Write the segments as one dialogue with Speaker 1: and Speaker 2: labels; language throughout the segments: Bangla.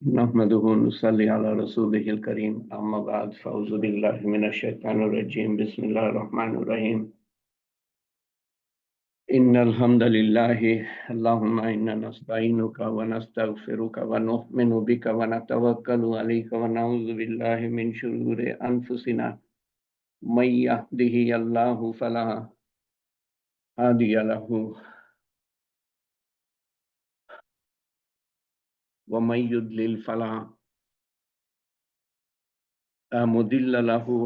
Speaker 1: नहमदुहु नुसल्ली अला रसूलिहिल करीम अम्मा बाद फौज़ु बिल्लाहि मिनश शैतानिर रजीम बिस्मिल्लाहिर रहमानिर रहीम इन्नल हम्दलिल्लाहि अल्लाहुम्मा इन्ना नस्तईनुका व नस्तगफिरुका व नु'मिनु बिका व नतवक्कलु अलैका व नऊज़ु बिल्लाहि मिन शुरूरि अनफुसिना may yahdihillahu fala hadiya lahu wa may yudlil fala mudilla lahu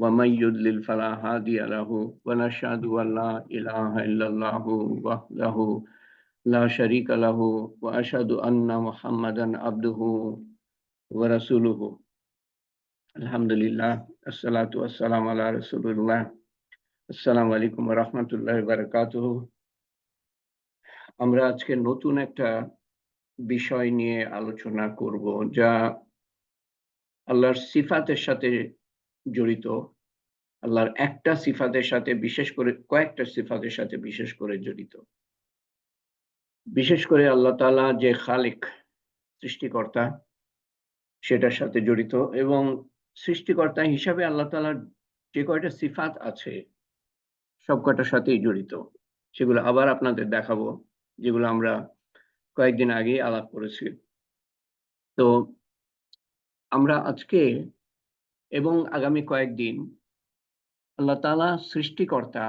Speaker 1: ومن يضلل فلا هادي له ونشهد أن لا إله إلا الله وحده لا شريك له وأشهد أن محمدا عبده ورسوله الحمد لله الصلاة والسلام على رسول الله السلام عليكم ورحمة الله وبركاته আমরা আজকে নতুন একটা বিষয় নিয়ে আলোচনা করব যা আল্লাহর সিফাতের সাথে জড়িত। আল্লাহর একটা সিফাতের সাথে বিশেষ করে কয়েকটা সিফাতের সাথে বিশেষ করে জড়িত। বিশেষ করে আল্লাহ তাআলা যে খালিক সৃষ্টিকর্তা সেটার সাথে জড়িত এবং সৃষ্টিকর্তা হিসাবে আল্লাহ তাআলার যে কয়টা সিফাত আছে সব কয়টার সাথেই জড়িত। সেগুলো আবার আপনাদের দেখাবো, যেগুলো আমরা কয়েকদিন আগেই আলাপ করেছি। তো আমরা আজকে এবং আগামী কয়েকদিন আল্লাহ তাআলা সৃষ্টিকর্তা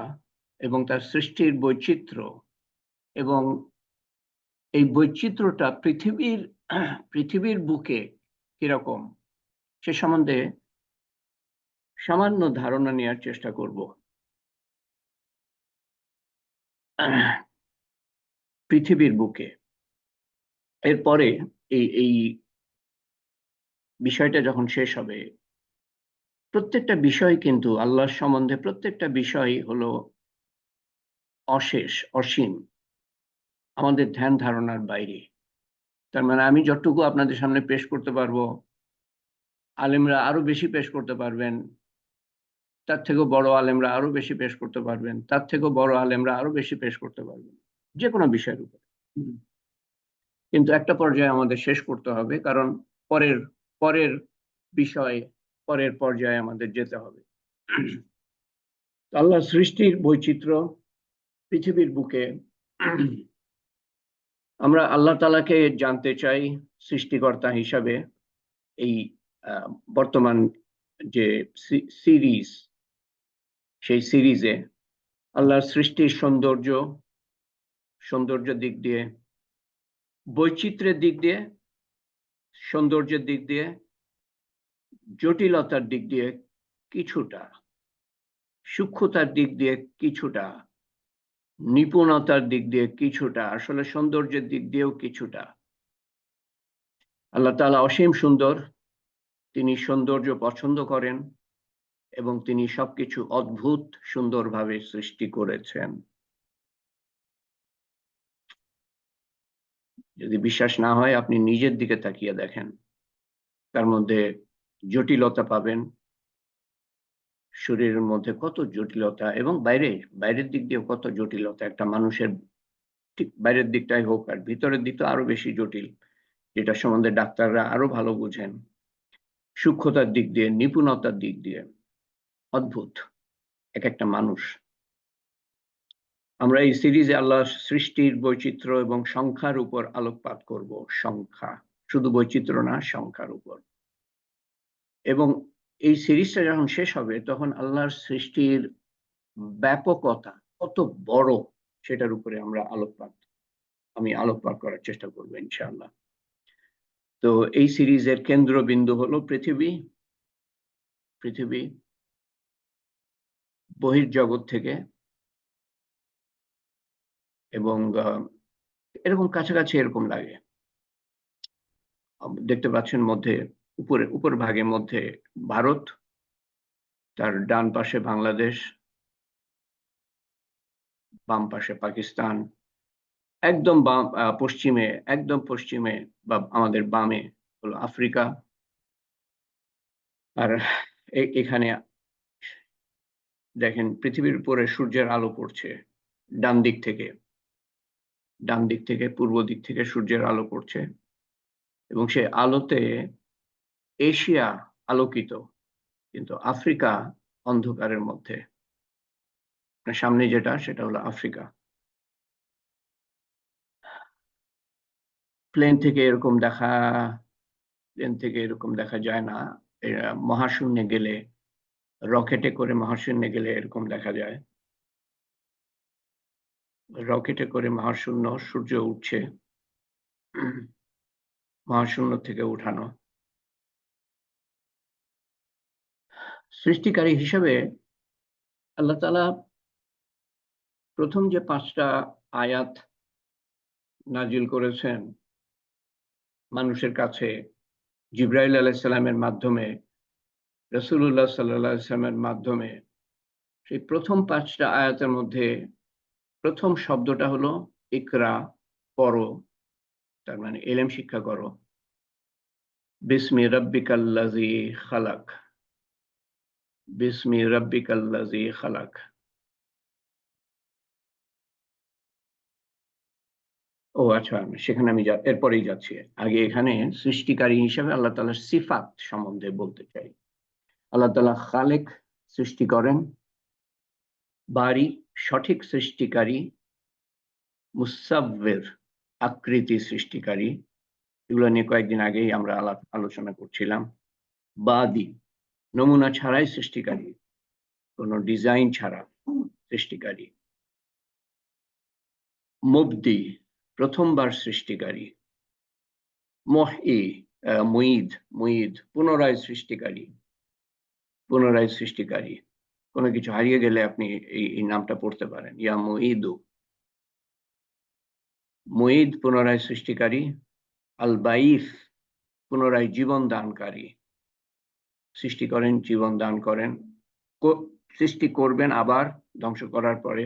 Speaker 1: এবং তার সৃষ্টির বৈচিত্র্য এবং এই বৈচিত্র্যটা পৃথিবীর বুকে কিরকম সে সম্বন্ধে সামান্য ধারণা নেওয়ার চেষ্টা করব। পৃথিবীর বুকে এরপরে এই বিষয়টা যখন শেষ হবে, প্রত্যেকটা বিষয় কিন্তু আল্লাহর সম্বন্ধে প্রত্যেকটা বিষয় হলো অশেষ, অসীম, আমাদের ধ্যান ধারণার বাইরে। তার মানে আমি যতটুকু আপনাদের সামনে পেশ করতে পারবো, আলেমরা আরো বেশি পেশ করতে পারবেন, তার থেকেও বড় আলেমরা আরো বেশি পেশ করতে পারবেন, তার থেকেও বড় আলেমরা আরো বেশি পেশ করতে পারবেন, যে কোনো বিষয়ের উপর। কিন্তু একটা পর্যায়ে আমাদের শেষ করতে হবে, কারণ পরের পরের বিষয় পরের পর্যায়ে আমাদের যেতে হবে। আল্লাহ সৃষ্টির বৈচিত্র্য পৃথিবীর বুকে আমরা আল্লাহ তাআলাকে জানতে চাই সৃষ্টিকর্তা হিসাবে। এই বর্তমান যে সিরিজ, সেই সিরিজে আল্লাহর সৃষ্টির সৌন্দর্য দিক দিয়ে, বৈচিত্র্যের দিক দিয়ে, সৌন্দর্যের দিক দিয়ে, জটিলতার দিক দিয়ে কিছুটা, সূক্ষ্মতার দিক দিয়ে কিছুটা, নিপুণতার দিক দিয়ে কিছুটা, আসলে সৌন্দর্যের দিক দিয়েও কিছুটা। আল্লাহ তাআলা অসীম সুন্দর, তিনি সৌন্দর্য পছন্দ করেন এবং তিনি সবকিছু অদ্ভুত সুন্দরভাবে সৃষ্টি করেছেন। যদি বিশ্বাস না হয় আপনি নিজের দিকে তাকিয়ে দেখেন, তার মধ্যে জটিলতা পাবেন, শরীরের মধ্যে কত জটিলতা, এবং বাইরের দিক দিয়ে কত জটিলতা। একটা মানুষের ঠিক বাইরের দিকটাই হোক আর ভিতরের দিকটা আরো বেশি জটিল, যেটা সম্বন্ধে ডাক্তাররা আরো ভালো বুঝেন। সূক্ষ্মতার দিক দিয়ে, নিপুণতার দিক দিয়ে অদ্ভুত এক একটা মানুষ। আমরা এই সিরিজে আল্লাহ সৃষ্টির বৈচিত্র্য এবং সংখ্যার উপর আলোকপাত করব। সংখ্যা, শুধু বৈচিত্র্য না, সংখ্যার উপর। এবং এই সিরিজটা যখন শেষ হবে তখন আল্লাহর সৃষ্টির ব্যাপকতা কত বড় সেটার উপরে আমি আলোকপাত করার চেষ্টা করবো ইনশাআল্লাহ। তো এই সিরিজের কেন্দ্রবিন্দু হলো পৃথিবী বহির্জগৎ থেকে, এবং এরকম কাছাকাছি এরকম লাগে। দেখতে পাচ্ছেন মধ্যে উপর ভাগের মধ্যে ভারত, তার ডান পাশে বাংলাদেশ, বাম পাশে পাকিস্তান, একদম পশ্চিমে বা আমাদের বামে হলো আফ্রিকা। আর এখানে দেখেন পৃথিবীর উপরে সূর্যের আলো পড়ছে ডান দিক থেকে পূর্ব দিক থেকে সূর্যের আলো পড়ছে। এবং সে আলোতে এশিয়া আলোকিত, কিন্তু আফ্রিকা অন্ধকারের মধ্যে। সামনে যেটা সেটা হলো আফ্রিকা। প্লেন থেকে এরকম দেখা যায় না। মহাশূন্যে গেলে, রকেটে করে মহাশূন্যে গেলে এরকম দেখা যায়। রকেটে করে মহাশূন্য, সূর্য উঠছে, মহাশূন্য থেকে উঠানো। সৃষ্টিকারী হিসেবে আল্লাহ তাআলা প্রথম যে 5টা আয়াত নাজিল করেছেন মানুষের কাছে জিবরাইল আলাইহিস সালামের মাধ্যমে, রাসূলুল্লাহ সাল্লাল্লাহু আলাইহি ওয়াসাল্লামের মাধ্যমে, সেই প্রথম 5টা আয়াতের মধ্যে প্রথম শব্দটা হলো ইকরা, পড়ো, তার মানে ইলম শিক্ষা করো। বিসমি রাব্বিকাল্লাযী খালাক, বিসমি রাব্বিকাল্লাযী খালাক। ও আচ্ছা, সেখানে আমি এরপরেই যাচ্ছি। আগে এখানে সৃষ্টিকারী হিসেবে আল্লাহ তাআলার সিফাত সম্বন্ধে বলতে চাই। আল্লাহ তাআলা খালেক, সৃষ্টি করেন, বারি সঠিক সৃষ্টিকারী, মুসাব্বির আকৃতি সৃষ্টিকারী, এগুলো নিয়ে কয়েকদিন আগেই আমরা আলোচনা করছিলাম। বাদি নমুনা ছাড়াই সৃষ্টিকারী, কোনো ডিজাইন ছাড়া সৃষ্টিকারী। মুবদি প্রথমবার সৃষ্টিকারী। মুঈদ পুনরায় সৃষ্টিকারী, কোনো কিছু হারিয়ে গেলে আপনি এই নামটা পড়তে পারেন, ইয়া মুঈদু। মুঈদ পুনরায় সৃষ্টিকারী। আল বাইস পুনরায় জীবন দানকারী, সৃষ্টি করেন, জীবন দান করেন, সৃষ্টি করবেন, আবার ধ্বংস করার পরে,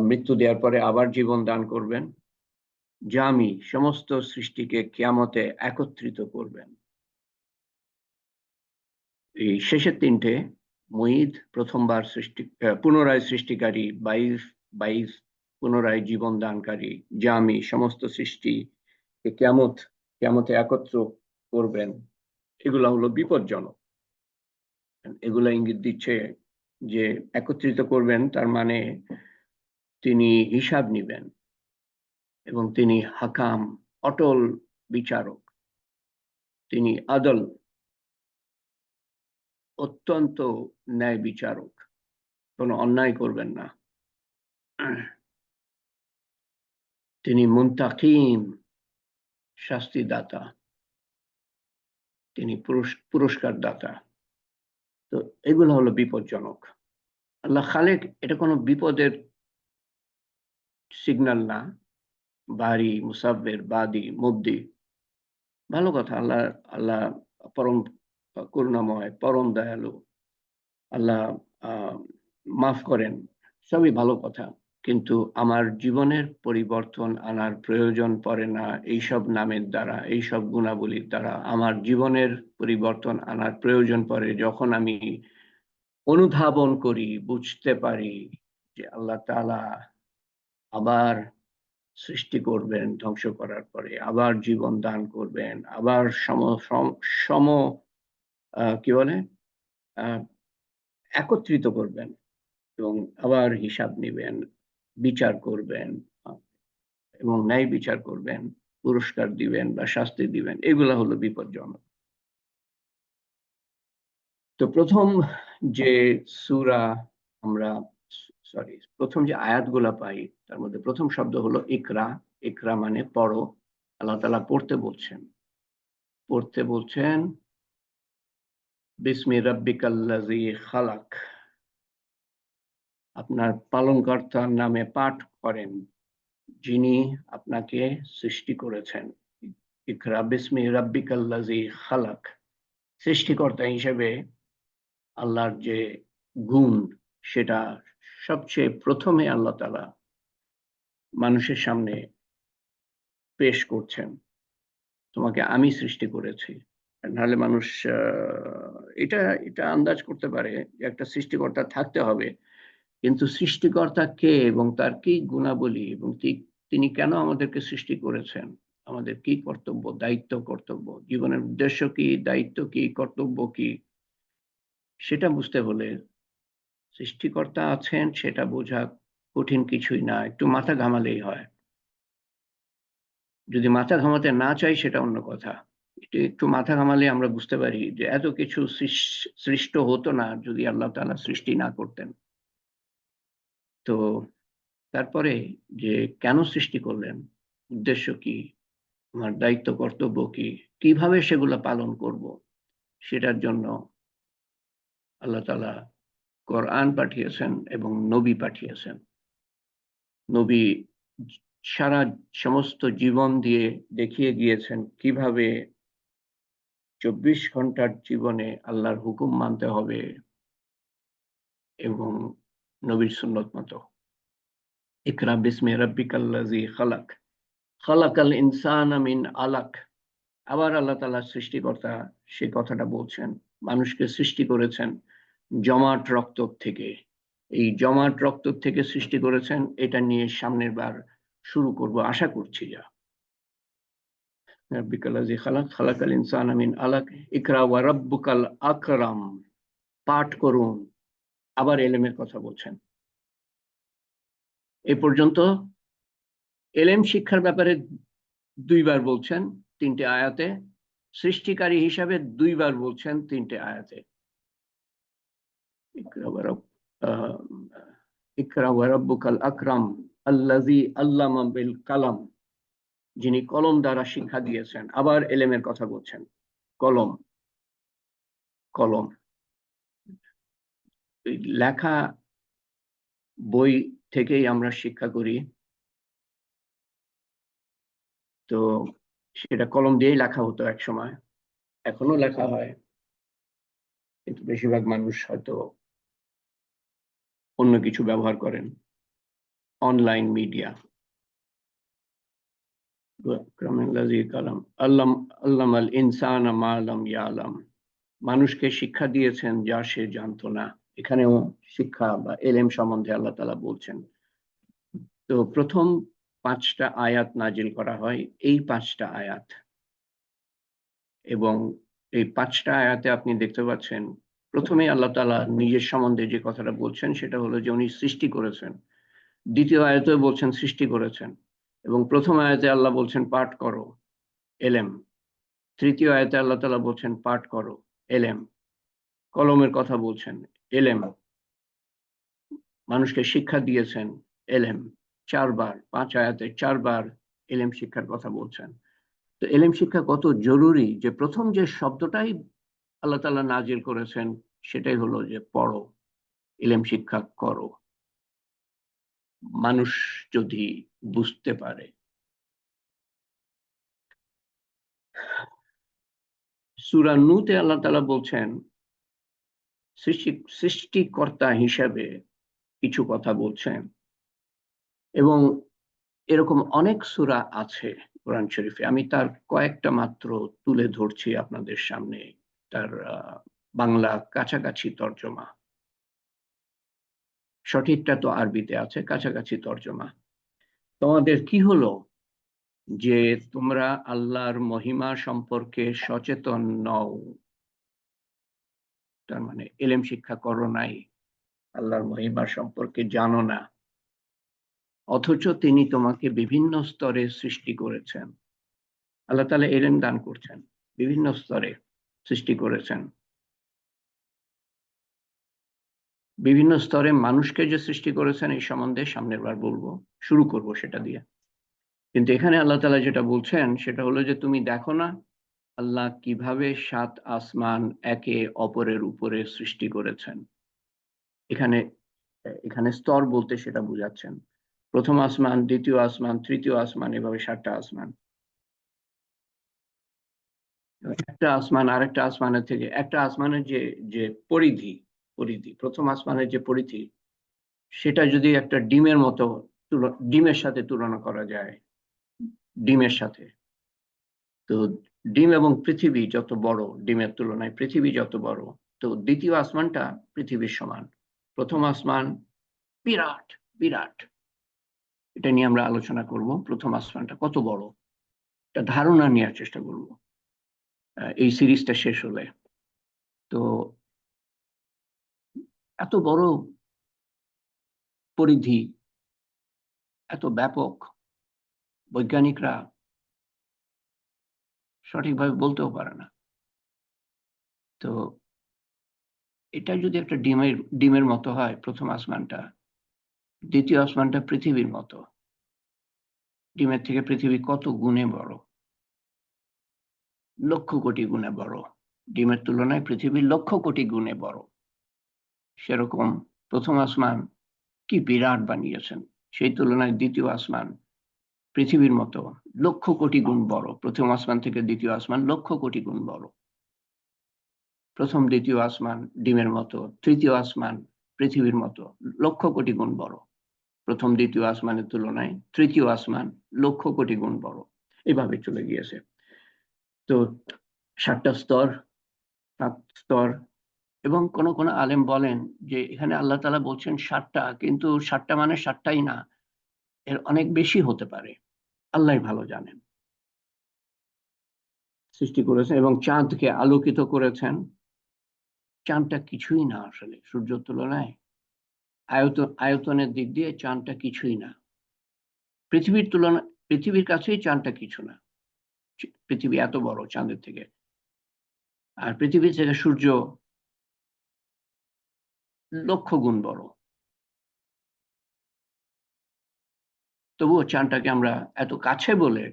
Speaker 1: মৃত্যু দেওয়ার পরে আবার জীবন দান করবেন। জামি সমস্ত সৃষ্টিকে কিয়ামতে একত্রিত করবেন। এই শেষের 3টে, মুঈদ প্রথমবার পুনরায় সৃষ্টিকারী, বাইস পুনরায় জীবন দানকারী, জামি সমস্ত সৃষ্টিকে কিয়ামতে একত্র করবেন, এগুলা হলো বিপজ্জনক। এগুলা ইঙ্গিত দিচ্ছে যে একত্রিত করবেন, তার মানে তিনি হিসাব নিবেন এবং তিনি হাকাম, অটল বিচারক, তিনি আদল, অত্যন্ত ন্যায় বিচারক, কোনো অন্যায় করবেন না। তিনি মুনতাকিম, শাস্তিদাতা, তিনি পুরস্কার দাতা। তো এগুলো হলো বিপজ্জনক। আল্লাহ খালেক, এটা কোনো বিপদের সিগন্যাল না। বারি, মুসাব্বির, বাদি, মুবদি, ভালো কথা। আল্লাহ পরম করুণাময়, পরম দয়ালু, আল্লাহ মাফ করেন, সবই ভালো কথা। কিন্তু আমার জীবনের পরিবর্তন আনার প্রয়োজন পড়ে না এইসব নামের দ্বারা, এইসব গুণাবলীর দ্বারা। আমার জীবনের পরিবর্তন আনার প্রয়োজন পড়ে যখন আমি অনুধাবন করি, বুঝতে পারি যে আল্লাহ তাআলা আবার সৃষ্টি করবেন, ধ্বংস করার পরে আবার জীবন দান করবেন, আবার কি বলে, একত্রিত করবেন এবং আবার হিসাব নিবেন, বিচার করবেন এবং ন্যায় বিচার করবেন, পুরস্কার দিবেন বা শাস্তি দিবেন। এগুলা হলো বিপজ্জনক। তো প্রথম যে সূরা আমরা, প্রথম যে আয়াতগুলা পাই, তার মধ্যে প্রথম শব্দ হলো ইকরা। ইকরা মানে পড়ো। আল্লাহ তাআলা পড়তে বলছেন বিসমি রাব্বিকাল্লাযী খালাক, আপনার পালনকর্তার নামে পাঠ করেন, যিনি আপনাকে সৃষ্টি করেছেন। ইকরা বিসমি রাব্বিকাল্লাযী খালাক। সৃষ্টিকর্তা হিসেবে আল্লাহর যে গুণ, সেটা সবচেয়ে প্রথমে আল্লাহ তাআলা মানুষের সামনে পেশ করছেন। তোমাকে আমি সৃষ্টি করেছি। নাহলে মানুষ এটা আন্দাজ করতে পারে যে একটা সৃষ্টিকর্তা থাকতে হবে, কিন্তু সৃষ্টিকর্তা কে এবং তার কি গুণাবলী এবং তিনি কেন আমাদেরকে সৃষ্টি করেছেন, আমাদের কি কর্তব্য, দায়িত্ব, কর্তব্য, জীবনের উদ্দেশ্য কি, দায়িত্ব কি, কর্তব্য কি, সেটা বুঝতে হলে সৃষ্টিকর্তা আছেন সেটা বোঝা কঠিন কিছুই না, একটু মাথা ঘামালেই হয়। যদি মাথা ঘামাতে না চাই সেটা অন্য কথা। একটু মাথা ঘামালে আমরা বুঝতে পারি যে এত কিছু সৃষ্ট হতো না যদি আল্লাহ তাআলা সৃষ্টি না করতেন। তো তারপরে যে কেন সৃষ্টি করলেন, উদ্দেশ্য কি, আমার দায়িত্ব কর্তব্য কি, কিভাবে সেগুলো পালন করব, সেটার জন্য আল্লাহ তাআলা কোরআন পাঠিয়েছেন এবং নবী পাঠিয়েছেন। নবী সারা সমস্ত জীবন দিয়ে দেখিয়ে গিয়েছেন কিভাবে 24 ঘন্টার জীবনে আল্লাহর হুকুম মানতে হবে এবং নবীর সুন্নত মতো। ইকরা বিসমি রাব্বিকাল্লাযী খালাক, খালাকাল ইনসানা মিন আলাক। আবার আল্লাহ তাআলা সৃষ্টিকর্তা সে কথাটা বলছেন, মানুষকে সৃষ্টি করেছেন জমাট রক্ত থেকে। এই জমাট রক্ত থেকে সৃষ্টি করেছেন, এটা নিয়ে সামনের বার শুরু করব আশা করছি। যা রাব্বিকাল্লাযী খালাক, খালাকাল ইনসানা মিন আলাক, ইকরা ওয়া রাব্বুকাল আকরাম। পাঠ করুন। আবার এলেমের কথা বলছেন। এ পর্যন্ত এলেম শিক্ষার ব্যাপারে 2 বার বলছেন 3টে আয়াতে, সৃষ্টিকারী হিসাবে 2 বার বলছেন 3টে আয়াতে। ইকরা ওয়া রাব্বুকাল আকরাম আল্লাযী আল্লামা বিল কালাম, যিনি কলম দ্বারা শিক্ষা দিয়েছেন। আবার এলেমের কথা বলছেন। কলম, কলম, লেখা বই থেকেই আমরা শিক্ষা করি, তো সেটা কলম দিয়েই লেখা হতো এক সময়, এখনো লেখা হয়, কিন্তু বেশিরভাগ মানুষ হয়তো অন্য কিছু ব্যবহার করেন, অনলাইন মিডিয়া। আল্লামাল ইনসানা মা লাম ইয়ালাম, মানুষকে শিক্ষা দিয়েছেন যা সে জানতো না। এখানেও শিক্ষা বা এলেম সম্বন্ধে আল্লাহ তাআলা বলছেন। তো প্রথম 5টা আয়াত নাজিল করা হয়, এই 5টা আয়াত, এবং এই 5টা আয়াতে আপনি দেখতে পাচ্ছেন প্রথমেই আল্লাহ তাআলা নিজের সম্বন্ধে যে কথাটা বলছেন সেটা হলো যে উনি সৃষ্টি করেছেন। দ্বিতীয় আয়াতেও বলছেন সৃষ্টি করেছেন, এবং প্রথম আয়াতে আল্লাহ বলছেন পাঠ করো, এলেম। তৃতীয় আয়াতে আল্লাহ তাআলা বলছেন পাঠ করো, এলেম। কলমের কথা বলছেন, এলেম। মানুষকে শিক্ষা দিয়েছেন, এলেম। 4 বার, 5 আয়াতে 4 বার এলেম শিক্ষার কথা বলছেন। তো এলেম শিক্ষা কত জরুরি যে প্রথম যে শব্দটাই আল্লাহ তাআলা নাজিল করেছেন সেটাই হলো যে পড়ো, এলেম শিক্ষা করো। মানুষ যদি বুঝতে পারে। সূরা নূতে আল্লাহ তাআলা বলছেন সৃষ্টিকর্তা হিসেবে কিছু কথা বলছেন, এবং এরকম অনেক সূরা আছে কোরআন শরীফে। আমি তার কয়েকটা মাত্র তুলে ধরছি আপনাদের সামনে, তার বাংলা কাছাকাছি তর্জমা। সঠিকটা তো আরবিতে আছে, কাছাকাছি তর্জমা। তোমাদের কি হলো যে তোমরা আল্লাহর মহিমা সম্পর্কে সচেতন নও? তার মানে এলেম শিক্ষা করো নাই, আল্লাহর মহিমা সম্পর্কে জানো না, অথচ তিনি তোমাকে বিভিন্ন স্তরে সৃষ্টি করেছেন। আল্লাহ তাআলা এলেম দান করছেন, বিভিন্ন স্তরে সৃষ্টি করেছেন। বিভিন্ন স্তরে মানুষকে যে সৃষ্টি করেছেন এই সম্বন্ধে সামনের বার বলবো, শুরু করব সেটা দিয়ে। কিন্তু এখানে আল্লাহ তাআলা যেটা বলছেন সেটা হলো যে তুমি দেখো না আল্লাহ কিভাবে 7 আসমান একে অপরের উপরে সৃষ্টি করেছেন। এখানে এখানে স্তর বলতে সেটা বোঝাচ্ছেন। প্রথম আসমান, দ্বিতীয় আসমান, তৃতীয় আসমান, এভাবে 7টা আসমান। একটা আসমান আরেকটা আসমানের থেকে, একটা আসমানের যে যে পরিধি, প্রথম আসমানের যে পরিধি, সেটা যদি একটা ডিমের মতো, ডিমের সাথে তুলনা করা যায়, ডিমের সাথে, তো ডিম এবং পৃথিবী যত বড়, ডিমের তুলনায় পৃথিবী যত বড়, তো দ্বিতীয় আসমানটা পৃথিবীর সমান। প্রথম আসমান বিরাট, বিরাট। এটা নিয়ে আমরা আলোচনা করব, প্রথম আসমানটা কত বড়, একটা ধারণা নেওয়ার চেষ্টা করব এই সিরিজটা শেষ হলে। তো এত বড় পরিধি, এত ব্যাপক, বৈজ্ঞানিকরা সঠিকভাবে বলতেও পারে না। তো এটা যদি একটা ডিমের মতো হয় প্রথম আসমানটা, দ্বিতীয় আসমানটা পৃথিবীর মতো, ডিমের থেকে পৃথিবী কত গুণে বড়, লক্ষ কোটি গুণে বড়। ডিমের তুলনায় পৃথিবী লক্ষ কোটি গুণে বড়। সেরকম প্রথম আসমান কি বিরাট বানিয়েছেন, সেই তুলনায় দ্বিতীয় আসমান পৃথিবীর মতো লক্ষ কোটি গুণ বড়। প্রথম আসমান থেকে দ্বিতীয় আসমান লক্ষ কোটি গুণ বড়। প্রথম দ্বিতীয় আসমান ডিমের মতো, তৃতীয় আসমান পৃথিবীর মতো লক্ষ কোটি গুণ বড়। প্রথম দ্বিতীয় আসমানের তুলনায় তৃতীয় আসমান লক্ষ কোটি গুণ বড়। এভাবে চলে গিয়েছে। তো 7টা স্তর, 7 স্তর। এবং কোন কোন আলেম বলেন যে এখানে আল্লাহ তাআলা বলছেন 7টা, কিন্তু 7টা মানে 7টাই না, এর অনেক বেশি হতে পারে। আল্লাহই ভালো জানেন। সৃষ্টি করেছেন এবং চাঁদকে আলোকিত করেছেন। চাঁদটা কিছুই না আসলে সূর্যের তুলনায়, আয়তনের দিক দিয়ে চাঁদটা কিছুই না। পৃথিবীর তুলনায়, পৃথিবীর কাছেই চাঁদটা কিছু না। পৃথিবী এত বড় চাঁদের থেকে, আর পৃথিবী থেকে সূর্য লক্ষ গুণ বড়। তবুও চাঁদটাকে আমরা এত কাছে বলে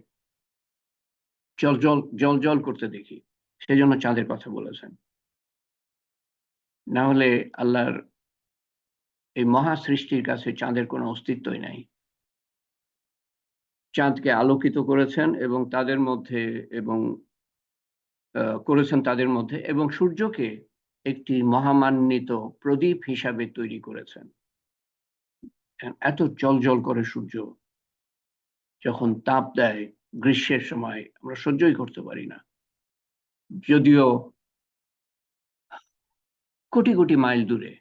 Speaker 1: জল জল জল জল করতে দেখি, সেজন্য চাঁদের কথা বলেছেন। না হলে আল্লাহর এই মহা সৃষ্টির কাছে চাঁদের কোনো অস্তিত্বই নাই। চাঁদকে আলোকিত করেছেন এবং তাদের মধ্যে এবং করেছেন তাদের মধ্যে, এবং সূর্যকে একটি মহামান্বিত প্রদীপ হিসাবে তৈরি করেছেন। এত জল করে সূর্য, যখন তাপ দেয় গ্রীষ্মের সময় আমরা সহ্যই করতে পারি না। যদিও কোটি কোটি মাইল দূরে,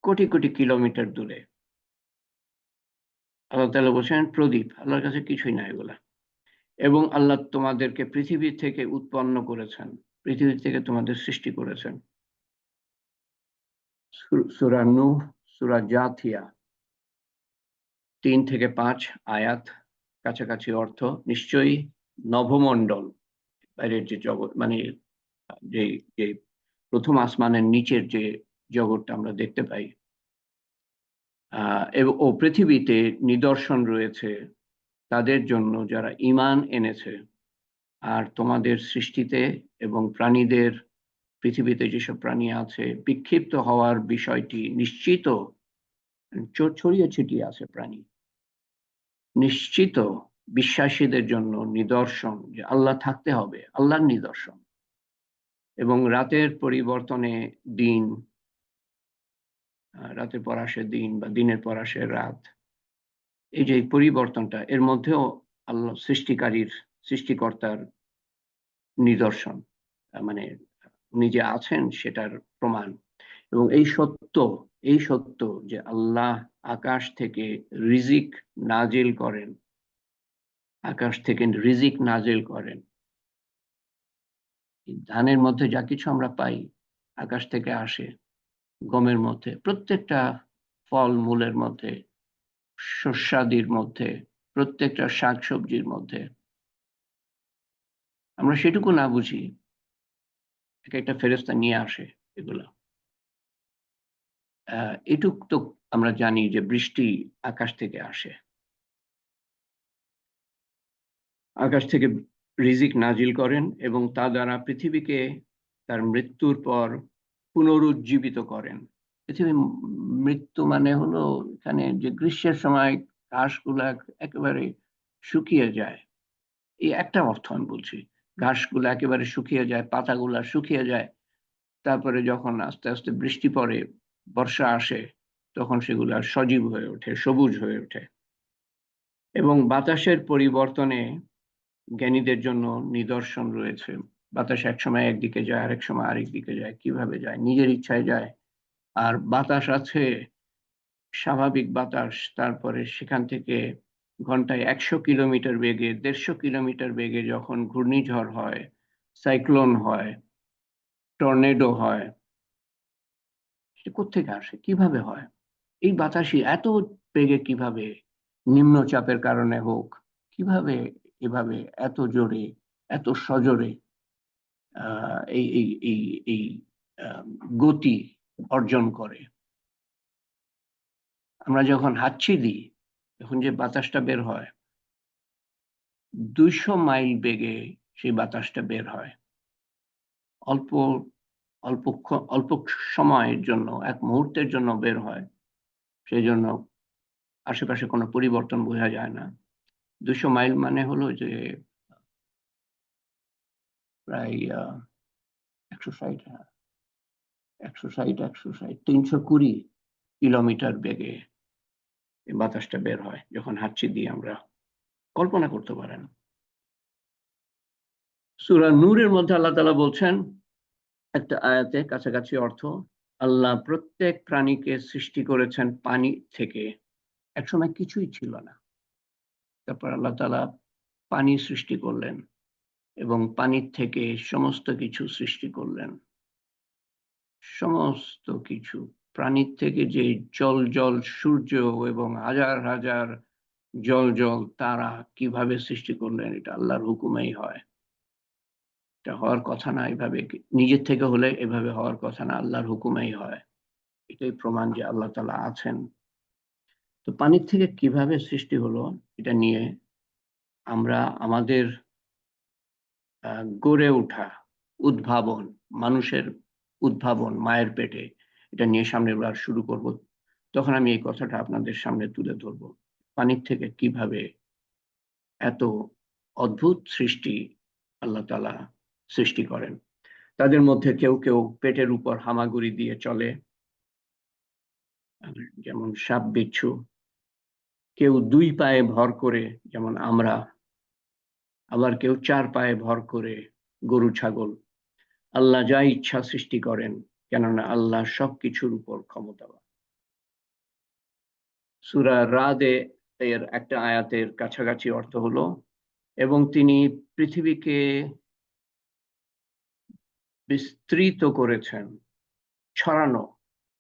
Speaker 1: কোটি কোটি কিলোমিটার দূরে, আল্লাহ তাআলা বলছেন প্রদীপ, আল্লাহর কাছে কিছুই না এগুলা। এবং আল্লাহ তোমাদেরকে পৃথিবী থেকে উৎপন্ন করেছেন, পৃথিবী থেকে তোমাদের সৃষ্টি করেছেন। সূরা নূহ, সূরা জাথিয়া 3 থেকে 5 আয়াত, কাছাকাছি অর্থ। নিশ্চয়ই নভমণ্ডল, বাইরের যে জগৎ, মানে যে যে প্রথম আসমানের নিচের যে জগৎটা আমরা দেখতে পাই, এবং ও পৃথিবীতে নিদর্শন রয়েছে তাদের জন্য যারা ঈমান এনেছে। আর তোমাদের সৃষ্টিতে এবং প্রাণীদের, পৃথিবীতে যেসব প্রাণী আছে বিক্ষিপ্ত হওয়ার বিষয়টি নিশ্চিত, ছড়িয়ে ছিটিয়ে আছে প্রাণী, নিশ্চিত বিশ্বাসীদের জন্য নিদর্শন যে আল্লাহ থাকতে হবে, আল্লাহর নিদর্শন। এবং রাতের পরিবর্তনে দিন, রাতের পর আসে দিন বা দিনের পর আসে রাত, এই যে পরিবর্তনটা, এর মধ্যেও আল্লাহ সৃষ্টিকর্তার নিদর্শন, মানে উনি যে আছেন সেটার প্রমাণ। এবং এই সত্য যে আল্লাহ আকাশ থেকে রিজিক নাজিল করেন, আকাশ থেকে রিজিক নাজিল করেন। ধানের মধ্যে যা কিছু আমরা পাই আকাশ থেকে আসে, গমের মধ্যে, প্রত্যেকটা ফল মূলের মধ্যে, শস্যাদির মধ্যে, প্রত্যেকটা শাকসবজির মধ্যে। আমরা সেটুকু না বুঝি, এক একটা ফেরেশতা নিয়ে আসে এগুলা। এটুক তো আমরা জানি যে বৃষ্টি আকাশ থেকে আসে, আকাশ থেকে রিজিক নাজিল করেন এবং তা দ্বারা পৃথিবীকে তার মৃত্যুর পর পুনরুজ্জীবিত করেন। পৃথিবী মৃত্যু মানে হলো এখানে যে গ্রীষ্মের সময় ঘাসগুলা একেবারে শুকিয়ে যায়, এই একটা অর্থ আমি বলছি। ঘাসগুলো একেবারে শুকিয়ে যায়, পাতাগুলা শুকিয়ে যায়, তারপরে যখন আস্তে আস্তে বৃষ্টি পড়ে, বর্ষা আসে, তখন সেগুলা সজীব হয়ে ওঠে, সবুজ হয়ে ওঠে। এবং বাতাসের পরিবর্তনে জ্ঞানীদের জন্য নিদর্শন রয়েছে। বাতাস একসময় একদিকে যায়, আরেক সময় আরেক দিকে যায়। কিভাবে যায়? নিজের ইচ্ছায় যায়। আর বাতাস আছে, স্বাভাবিক বাতাস, তারপরে সেখান থেকে ঘন্টায় 100 কিলোমিটার বেগে, 150 কিলোমিটার বেগে যখন ঘূর্ণিঝড় হয়, সাইক্লোন হয়, টর্নেডো হয়, সেটা কোত্থেকে আসে, কিভাবে হয়? এই বাতাসই এত বেগে কিভাবে, নিম্নচাপের কারণে হোক, কিভাবে এভাবে এত জোরে, এত সজোরে এই এই এই এই গতি অর্জন করে? আমরা যখন হাঁচি দিই, যখন যে বাতাসটা বের হয়, 200 মাইল বেগে সেই বাতাসটা বের হয়। অল্প অল্প অল্প সময়ের জন্য, এক মুহূর্তের জন্য বের হয়, সেই জন্য আশেপাশে কোনো পরিবর্তন বোঝা যায় না। 200 মাইল মানে হলো যে প্রায় 160 320 কিলোমিটার বেগে এই বাতাসটা বের হয় যখন হাঁচি দিই আমরা। কল্পনা করতে পারেন। সূরা নূরের মধ্যে আল্লাহ তাআলা বলছেন একটা আয়াতে, কাছাকাছি অর্থ, আল্লাহ প্রত্যেক প্রাণীকে সৃষ্টি করেছেন পানি থেকে। একসময় কিছুই ছিল না, তারপর আল্লাহ তাআলা পানি সৃষ্টি করলেন এবং পানির থেকে সমস্ত কিছু সৃষ্টি করলেন। সমস্ত কিছু, প্রাণীর থেকে যে জল জল সূর্য এবং হাজার হাজার জল জল তারা কিভাবে সৃষ্টি করলেন, এটা আল্লাহর হুকুমেই হয়। এটা হওয়ার কথা না, এভাবে নিজের থেকে হলে এভাবে হওয়ার কথা না, আল্লাহর হুকুমেই হয়। এটাই প্রমাণ যে আল্লাহ তাআলা আছেন। তো পানির থেকে কিভাবে সৃষ্টি হলো, এটা নিয়ে আমরা আমাদের গড়ে ওঠা উদ্ভাবন, মানুষের উদ্ভাবন মায়ের পেটে, এটা নিয়ে সামনের বার শুরু করব। তখন আমি এই কথাটা আপনাদের সামনে তুলে ধরব, পানির থেকে কিভাবে এত অদ্ভুত সৃষ্টি আল্লাহ তাআলা সৃষ্টি করেন। তাদের মধ্যে কেউ কেউ পেটের উপর হামাগুড়ি দিয়ে চলে, যেমন সাপ বিচ্ছু। কেউ 2 পায়ে ভর করে, যেমন আমরা। আবার কেউ 4 পায়ে ভর করে, গরু ছাগল। আল্লাহ যা ইচ্ছা সৃষ্টি করেন, কেননা আল্লাহ সবকিছুর উপর ক্ষমতাবান। সূরা রাদে এর একটা আয়াতের কাছাকাছি অর্থ হলো, এবং তিনি পৃথিবীকে বিস্তৃত করেছেন,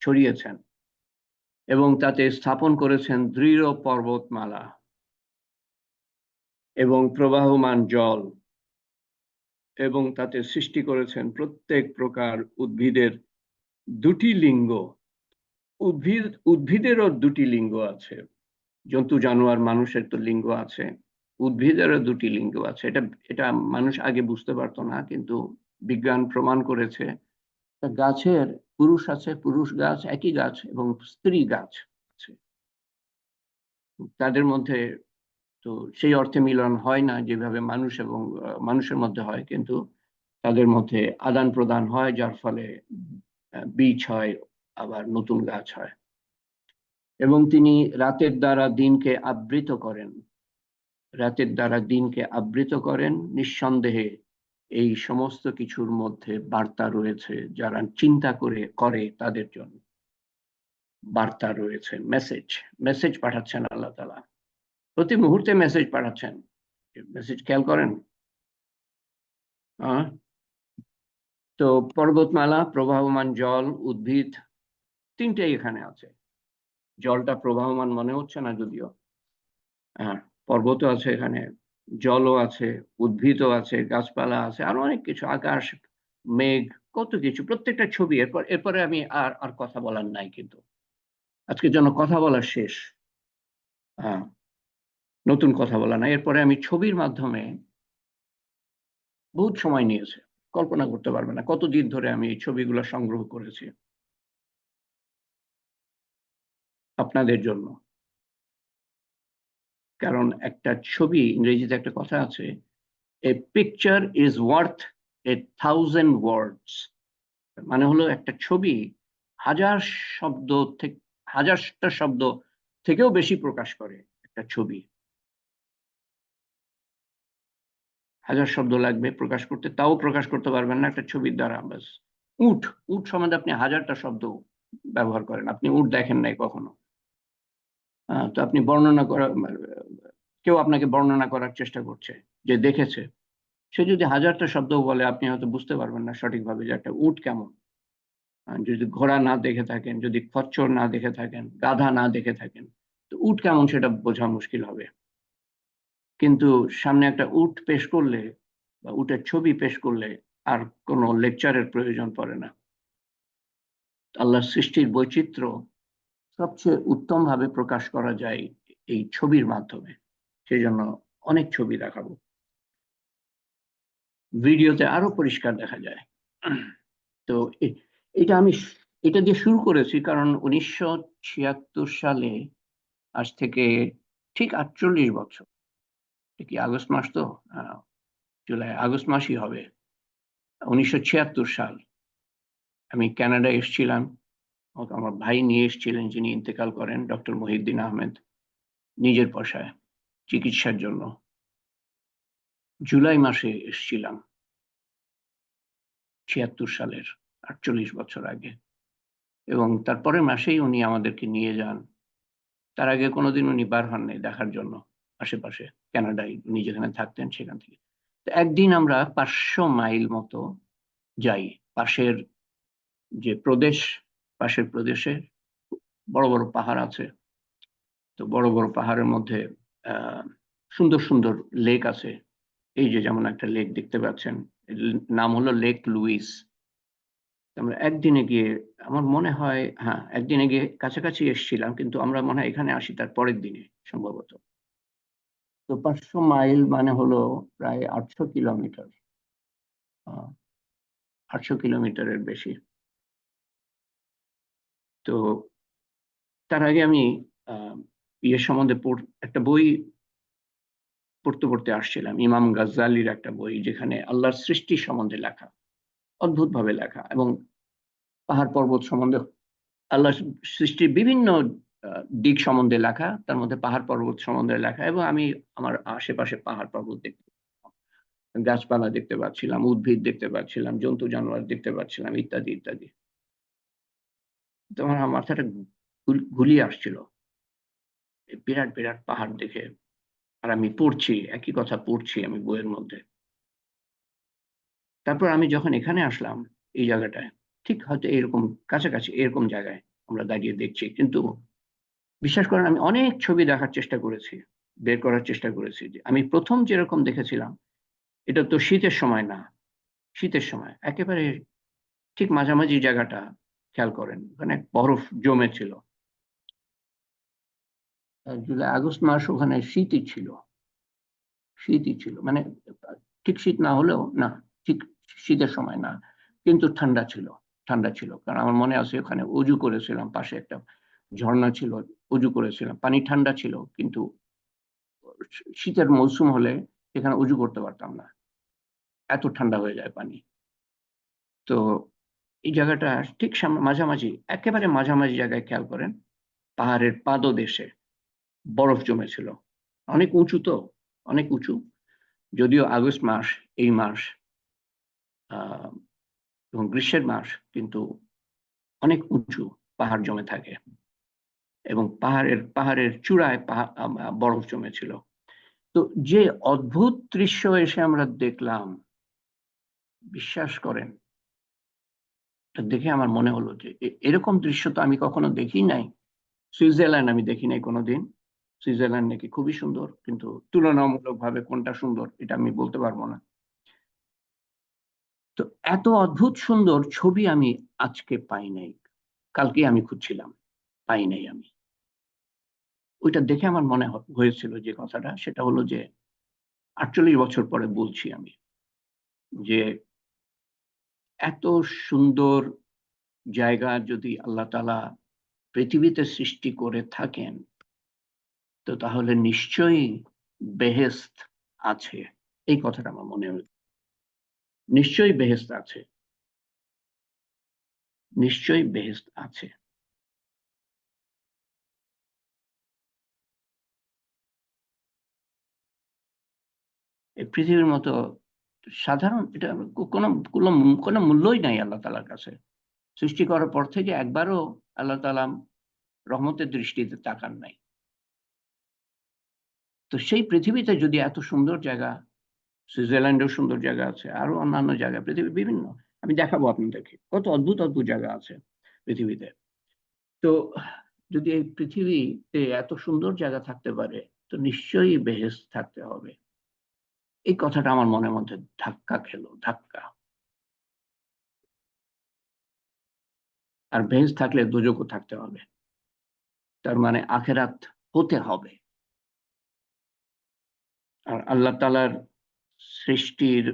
Speaker 1: ছড়িয়েছেন এবং তাতে স্থাপন করেছেন দৃঢ় পর্বতমালা এবং প্রবাহমান জল, এবং তাতে সৃষ্টি করেছেন প্রত্যেক প্রকার উদ্ভিদের 2টি লিঙ্গ। উদ্ভিদেরও 2টি লিঙ্গ আছে। জন্তু জানোয়ার মানুষের তো লিঙ্গ আছে, উদ্ভিদেরও 2টি লিঙ্গ আছে। এটা এটা মানুষ আগে বুঝতে পারতো না, কিন্তু বিজ্ঞান প্রমাণ করেছে। গাছের পুরুষ আছে, পুরুষ গাছ, একই গাছ, এবং স্ত্রী গাছ আছে। তাদের মধ্যে তো সেই অর্থে মিলন হয় না যেভাবে মানুষ এবং মানুষের মধ্যে হয়, কিন্তু তাদের মধ্যে আদান প্রদান হয়, যার ফলে বীজ হয়, আবার নতুন গাছ হয়। এবং তিনি রাতের দ্বারা দিনকে আবৃত করেন, নিঃসন্দেহে এই সমস্ত কিছুর মধ্যে বার্তা রয়েছে, যারা চিন্তা করে তাদের জন্য বার্তা রয়েছে। মেসেজ পাঠাচ্ছেন আল্লাহ তাআলা, প্রতি মুহূর্তে মেসেজ পাঠাচ্ছেন। মেসেজ খেয়াল করেন। তো পর্বতমালা, প্রবাহমান জল, উদ্ভিদ, 3টেই এখানে আছে। জলটা প্রবাহমান মনে হচ্ছে না যদিও, পর্বতও আছে এখানে, জলও আছে, উদ্ভিদও আছে, গাছপালা আছে, আরো অনেক কিছু, আকাশ, মেঘ, কত কিছু, প্রত্যেকটা ছবি। এরপরে আমি আর কথা বলার নাই, কিন্তু আজকের জন্য কথা বলা শেষ। নতুন কথা বলা নাই। এরপরে আমি ছবির মাধ্যমে, বহুত সময় নিয়েছে, কল্পনা করতে পারবে না কতদিন ধরে আমি এই ছবিগুলো সংগ্রহ করেছি আপনাদের জন্য। কারণ একটা ছবি, ইংরেজিতে একটা কথা আছে, এ পিকচার ইজ ওয়ার্থ 1,000 ওয়ার্ডস। মানে হলো একটা ছবি হাজার শব্দ থেকে, হাজারটা শব্দ থেকেও বেশি প্রকাশ করে একটা ছবি। 1000 শব্দ লাগবে প্রকাশ করতে, তাও প্রকাশ করতে পারবেন না একটা ছবির দ্বারা। বাস, উট উট সম্বন্ধে আপনি 1000টা শব্দ ব্যবহার করেন, আপনি উট দেখেন নাই কখনো। তো আপনি বর্ণনা করা, কেউ আপনাকে বর্ণনা করার চেষ্টা করছে যে দেখেছে, সে যদি হাজারটা শব্দ বলে আপনি হয়তো বুঝতে পারবেন না সঠিকভাবে যে একটা উট কেমন। যদি ঘোড়া না দেখে থাকেন, যদি খচ্চর না দেখে থাকেন, গাধা না দেখে থাকেন, তো উট কেমন সেটা বোঝা মুশকিল হবে। কিন্তু সামনে একটা উট পেশ করলে বা উটের ছবি পেশ করলে আর কোনো লেকচারের প্রয়োজন পড়ে না। আল্লাহর সৃষ্টির বৈচিত্র্য সবচেয়ে উত্তম ভাবে প্রকাশ করা যায় এই ছবির মাধ্যমে। সেই জন্য অনেক ছবি দেখাবো, ভিডিওতে আরো পরিষ্কার দেখা যায়। তো এটা আমি এটা দিয়ে শুরু করেছি কারণ 1976 সালে, আজ থেকে ঠিক 48 বছর, কি আগস্ট মাস তো, জুলাই আগস্ট মাসই হবে, 1976 সাল আমি কানাডায় এসেছিলাম। আমার ভাই নিয়ে এসেছিলেন, যিনি ইন্তেকাল করেন, ডক্টর মহিউদ্দিন আহমেদ, নিজের পয়সায় চিকিৎসার জন্য। জুলাই মাসে এসেছিলাম 76 সালের, 48 বছর আগে। এবং তারপরের মাসেই উনি আমাদেরকে নিয়ে যান। তার আগে কোনোদিন উনি বার হন নাই দেখার জন্য আশেপাশে, কানাডায় উনি যেখানে থাকতেন সেখান থেকে। তো একদিন আমরা 500 মাইল মতো যাই পাশের যে প্রদেশ, পাশের প্রদেশে বড় বড় পাহাড় আছে। তো বড় বড় পাহাড়ের মধ্যে সুন্দর সুন্দর লেক আছে। এই যে যেমন একটা লেক দেখতে পাচ্ছেন, নাম হলো লেক লুইস। আমরা একদিনে গিয়ে, আমার মনে হয় হ্যাঁ একদিনে গিয়ে কাছাকাছি এসেছিলাম, কিন্তু আমরা মনে হয় এখানে আসি তার পরের দিনে সম্ভবত। তো 500 মাইল মানে হলো প্রায় 800 কিলোমিটার, 800 কিলোমিটারের বেশি। তো তার আগে আমি ইয়ের সম্বন্ধে একটা বই পড়তে পড়তে আসছিলাম, ইমাম গাজ্জালির একটা বই, যেখানে আল্লাহর সৃষ্টি সম্বন্ধে লেখা, অদ্ভুত ভাবে লেখা, এবং পাহাড় পর্বত সম্বন্ধে, আল্লাহ সৃষ্টির বিভিন্ন দিক সম্বন্ধে লেখা, তার মধ্যে পাহাড় পর্বত সম্বন্ধে লেখা। এবং আমি আমার আশেপাশে পাহাড় পর্বত দেখতে, গাছপালা দেখতে পাচ্ছিলাম, উদ্ভিদ দেখতে পাচ্ছিলাম, জন্তু জানোয়ার দেখতে পাচ্ছিলাম, ইত্যাদি ইত্যাদি। তখন আমার মাথাটা ঘুলিয়ে আসছিল বিরাট বিরাট পাহাড় দেখে। আর আমি পড়ছি, একই কথা পড়ছি আমি বইয়ের মধ্যে। তারপর আমি যখন এখানে আসলাম, এই জায়গাটায় ঠিক হয়তো এরকম কাছাকাছি এরকম জায়গায় আমরা দাঁড়িয়ে দেখছি, কিন্তু বিশ্বাস করেন আমি অনেক ছবি দেখার চেষ্টা করেছি, বের করার চেষ্টা করেছি। যে আমি প্রথম যেরকম দেখেছিলাম, এটা তো শীতের সময় না, শীতের সময় একেবারে ঠিক মাঝামাঝি জায়গাটা খেয়াল করেন, ওখানে বরফ জমেছিল। জুলাই আগস্ট মাস ওখানে শীতই ছিল, শীতই ছিল, মানে ঠিক শীত না হলেও না, ঠিক শীতের সময় না, কিন্তু ঠান্ডা ছিল, ঠান্ডা ছিল। কারণ আমার মনে আছে ওখানে উজু করেছিলাম, পাশে একটা ঝর্ণা ছিল, উজু করেছিলাম, পানি ঠান্ডা ছিল, কিন্তু শীতের মৌসুম হলে এখানে উজু করতে পারতাম না, এত ঠান্ডা হয়ে যায় পানি। তো এই জায়গাটা ঠিক সামনে মাঝামাঝি, একেবারে মাঝামাঝি জায়গায় খেয়াল করেন, পাহাড়ের পাদদেশে বরফ জমেছিল। অনেক উঁচু তো, অনেক উঁচু, যদিও আগস্ট মাস, এই মাস এবং গ্রীষ্মের মাস, কিন্তু অনেক উঁচু পাহাড় জমে থাকে, এবং পাহাড়ের চূড়ায় বরফ জমেছিল। তো যে অদ্ভুত দৃশ্য এসে আমরা দেখলাম, বিশ্বাস করেন, দেখে আমার মনে হলো যে এরকম দৃশ্য তো আমি কখনো দেখি নাই। সুইজারল্যান্ড আমি দেখি নাই কোনোদিন। সুইজারল্যান্ড নাকি খুবই সুন্দর, কিন্তু তুলনামূলকভাবে কোনটা সুন্দর এটা আমি বলতে পারবো না। তো এত অদ্ভুত সুন্দর ছবি আমি আজকে পাই নাই, কালকে আমি খুঁজছিলাম, পাই নাই আমি। ওইটা দেখে আমার মনে হয়েছিল যে কথাটা, সেটা হলো যে 48 বছর পরে বলছি আমি, যে এত সুন্দর জায়গা যদি আল্লাহ তাআলা পৃথিবীতে সৃষ্টি করে থাকেন, তো তাহলে নিশ্চয়ই বেহেশত আছে। এই কথাটা আমার মনে হয়, নিশ্চয়ই বেহেশত আছে, নিশ্চয়ই বেহেশত আছে। এই পৃথিবীর মতো সাধারণ, এটা কোনো কোনো কোনো মূল্যই নাই আল্লাহ তাআলার কাছে। সৃষ্টি করার পর থেকে একবারও আল্লাহ তাআলা রহমতের দৃষ্টিতে তাকান নাই। তো সেই পৃথিবীতে যদি এত সুন্দর জায়গা, সুইজারল্যান্ডেও সুন্দর জায়গা আছে, আরো অন্যান্য জায়গা পৃথিবীর বিভিন্ন, আমি দেখাবো আপনাদেরকে কত অদ্ভুত অদ্ভুত জায়গা আছে পৃথিবীতে। তো যদি এই পৃথিবীতে এত সুন্দর জায়গা থাকতে পারে, তো নিশ্চয়ই বেহেশত থাকতে হবে। এই কথাটা আমার মনের মধ্যে ধাক্কা খেলো, ধাক্কা। আর বেহেশত থাকলে দোজখও থাকতে হবে, তার মানে আখেরাত হতে হবে। আর আল্লাহ তাআলার সৃষ্টির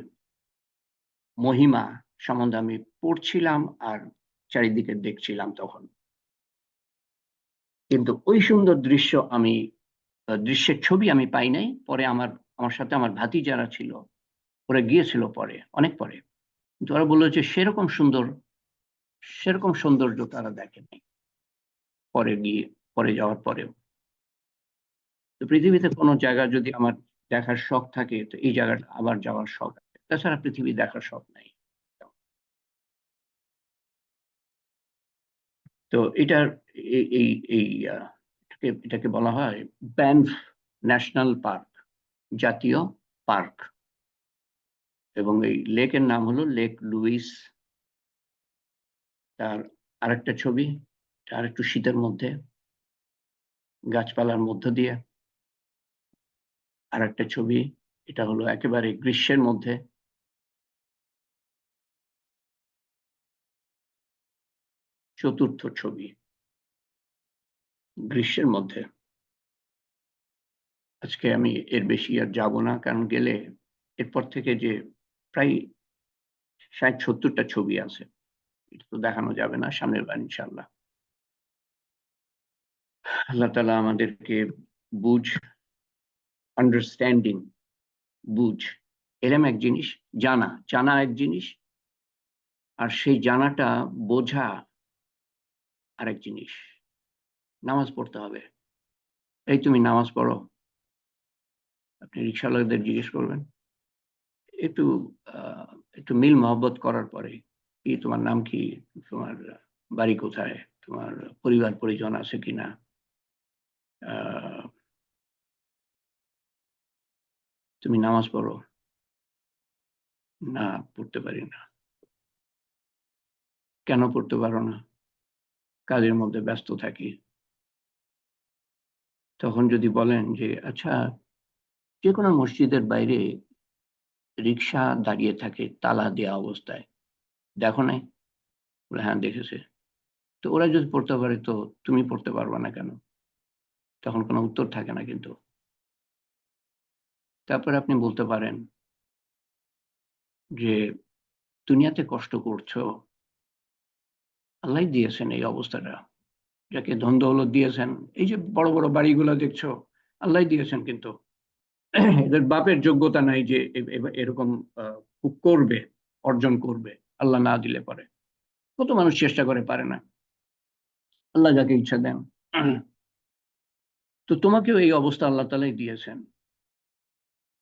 Speaker 1: মহিমা সম্বন্ধে আমি পড়ছিলাম আর চারিদিকে দেখছিলাম তখন। কিন্তু ওই সুন্দর দৃশ্য আমি, দৃশ্যের ছবি আমি পাই নাই। পরে আমার সাথে আমার ভাতিজারা ছিল, ওরা গিয়েছিল পরে, অনেক পরে। কিন্তু ওরা বললো যে সেরকম সৌন্দর্য তারা দেখেনি পরে গিয়ে, পরে যাওয়ার পরেও। তো পৃথিবীতে কোনো জায়গা যদি আমার দেখার শখ থাকে, তো এই জায়গাটা আবার যাওয়ার শখ আছে, তাছাড়া পৃথিবী দেখার শখ নাই। তো এটার এই এই এই এটাকে বলা হয় ব্যানফ ন্যাশনাল পার্ক, জাতীয় পার্ক। এবং এই লেকের নাম হলো লেক লুইস। তার আরেকটা ছবি, আর একটু শীতের মধ্যে, গাছপালার মধ্য দিয়ে। আর একটা ছবি, এটা হলো একেবারে গ্রীষ্মের মধ্যে। চতুর্থ ছবি, গ্রীষ্মের মধ্যে। আজকে আমি এর বেশি আর যাব না, কারণ গেলে এরপর থেকে যে প্রায় 60-70টা ছবি আছে, এটা তো দেখানো যাবে না। সামনের বার ইনশাআল্লাহ আল্লাহ তাআলা আমাদেরকে বুঝ, আন্ডারস্ট্যান্ডিং, বুঝ, এরম এক জিনিস, জানা এক জিনিস, আর সেই জানাটা বোঝা আরেক জিনিস। নামাজ পড়তে হবে। এই তুমি নামাজ পড়ো, আপনি রিক্সাওয়ালাদের জিজ্ঞেস করবেন, একটু একটু মিল মহব্বত করার পরে, কি তোমার নাম কি, তোমার বাড়ি কোথায়, তোমার পরিবার পরিজন আছে কিনা, তুমি নামাজ পড়ো, না পড়তে পারি না। কেন পড়তে পারো না? কাজের মধ্যে ব্যস্ত থাকি। তখন যদি বলেন যে আচ্ছা, যে কোনো মসজিদের বাইরে রিক্সা দাঁড়িয়ে থাকে তালা দেওয়া অবস্থায়, দেখো নাই? বলে হ্যাঁ দেখেছে। তো ওরা যদি পড়তে পারে, তো তুমি পড়তে পারবা না কেন? তখন কোনো উত্তর থাকে না কিন্তু। তারপরে আপনি বলতে পারেন যে দুনিয়াতে কষ্ট করছো, আল্লাহ দিয়েছেন এই অবস্থাটা, যাকে ধন দৌলত দিয়েছেন, এই যে বড় বড় বাড়িগুলো দেখছো, আল্লাহ দিয়েছেন, কিন্তু এদের বাপের যোগ্যতা নাই যে এরকম করবে, অর্জন করবে। আল্লাহ না দিলে পারে, কত মানুষ চেষ্টা করে পারে না, আল্লাহ যাকে ইচ্ছা দেন। তো তোমাকেও এই অবস্থা আল্লাহ তাআলাই দিয়েছেন।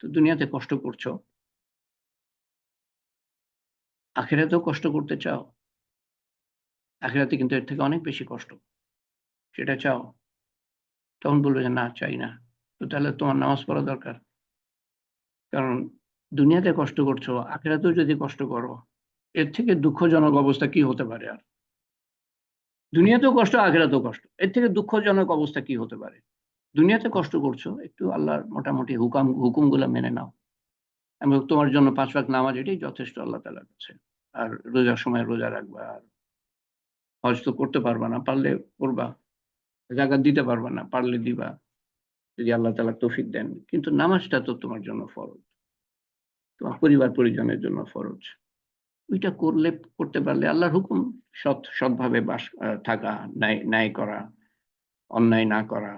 Speaker 1: তো দুনিয়াতে কষ্ট করছো, আখিরাতেও কষ্ট করতে চাও? আখিরাতে কিন্তু এর থেকে অনেক বেশি কষ্ট, সেটা চাও? তখন বলবে যে না, চাই না। তো তাহলে তোমার নামাজ পড়া দরকার। কারণ দুনিয়াতে কষ্ট করছো, আখিরাতেও যদি কষ্ট করো, এর থেকে দুঃখজনক অবস্থা কি হতে পারে আর? দুনিয়াতেও কষ্ট, আখিরাতেও কষ্ট, এর থেকে দুঃখজনক অবস্থা কি হতে পারে? দুনিয়াতে কষ্ট করছো, একটু আল্লাহর মোটামুটি হুকুমগুলো মেনে নাও, এবং তোমার জন্য 5 ওয়াক্ত নামাজ, এটাই যথেষ্ট আল্লাহ তাআলার কাছে। আর রোজার সময় রোজা রাখবা। আর হজ তো করতে পারবা না, পারলে করবা। যাকাত দিতে পারবা না, পারলে দিবা, যদি আল্লাহ তাআলা তৌফিক দেন। কিন্তু নামাজটা তো তোমার জন্য ফরজ, তোমার পরিবার পরিজনের জন্য ফরজ। ওইটা করতে পারলে আল্লাহর হুকুম, সৎভাবে থাকা, ন্যায় করা, অন্যায় না করা,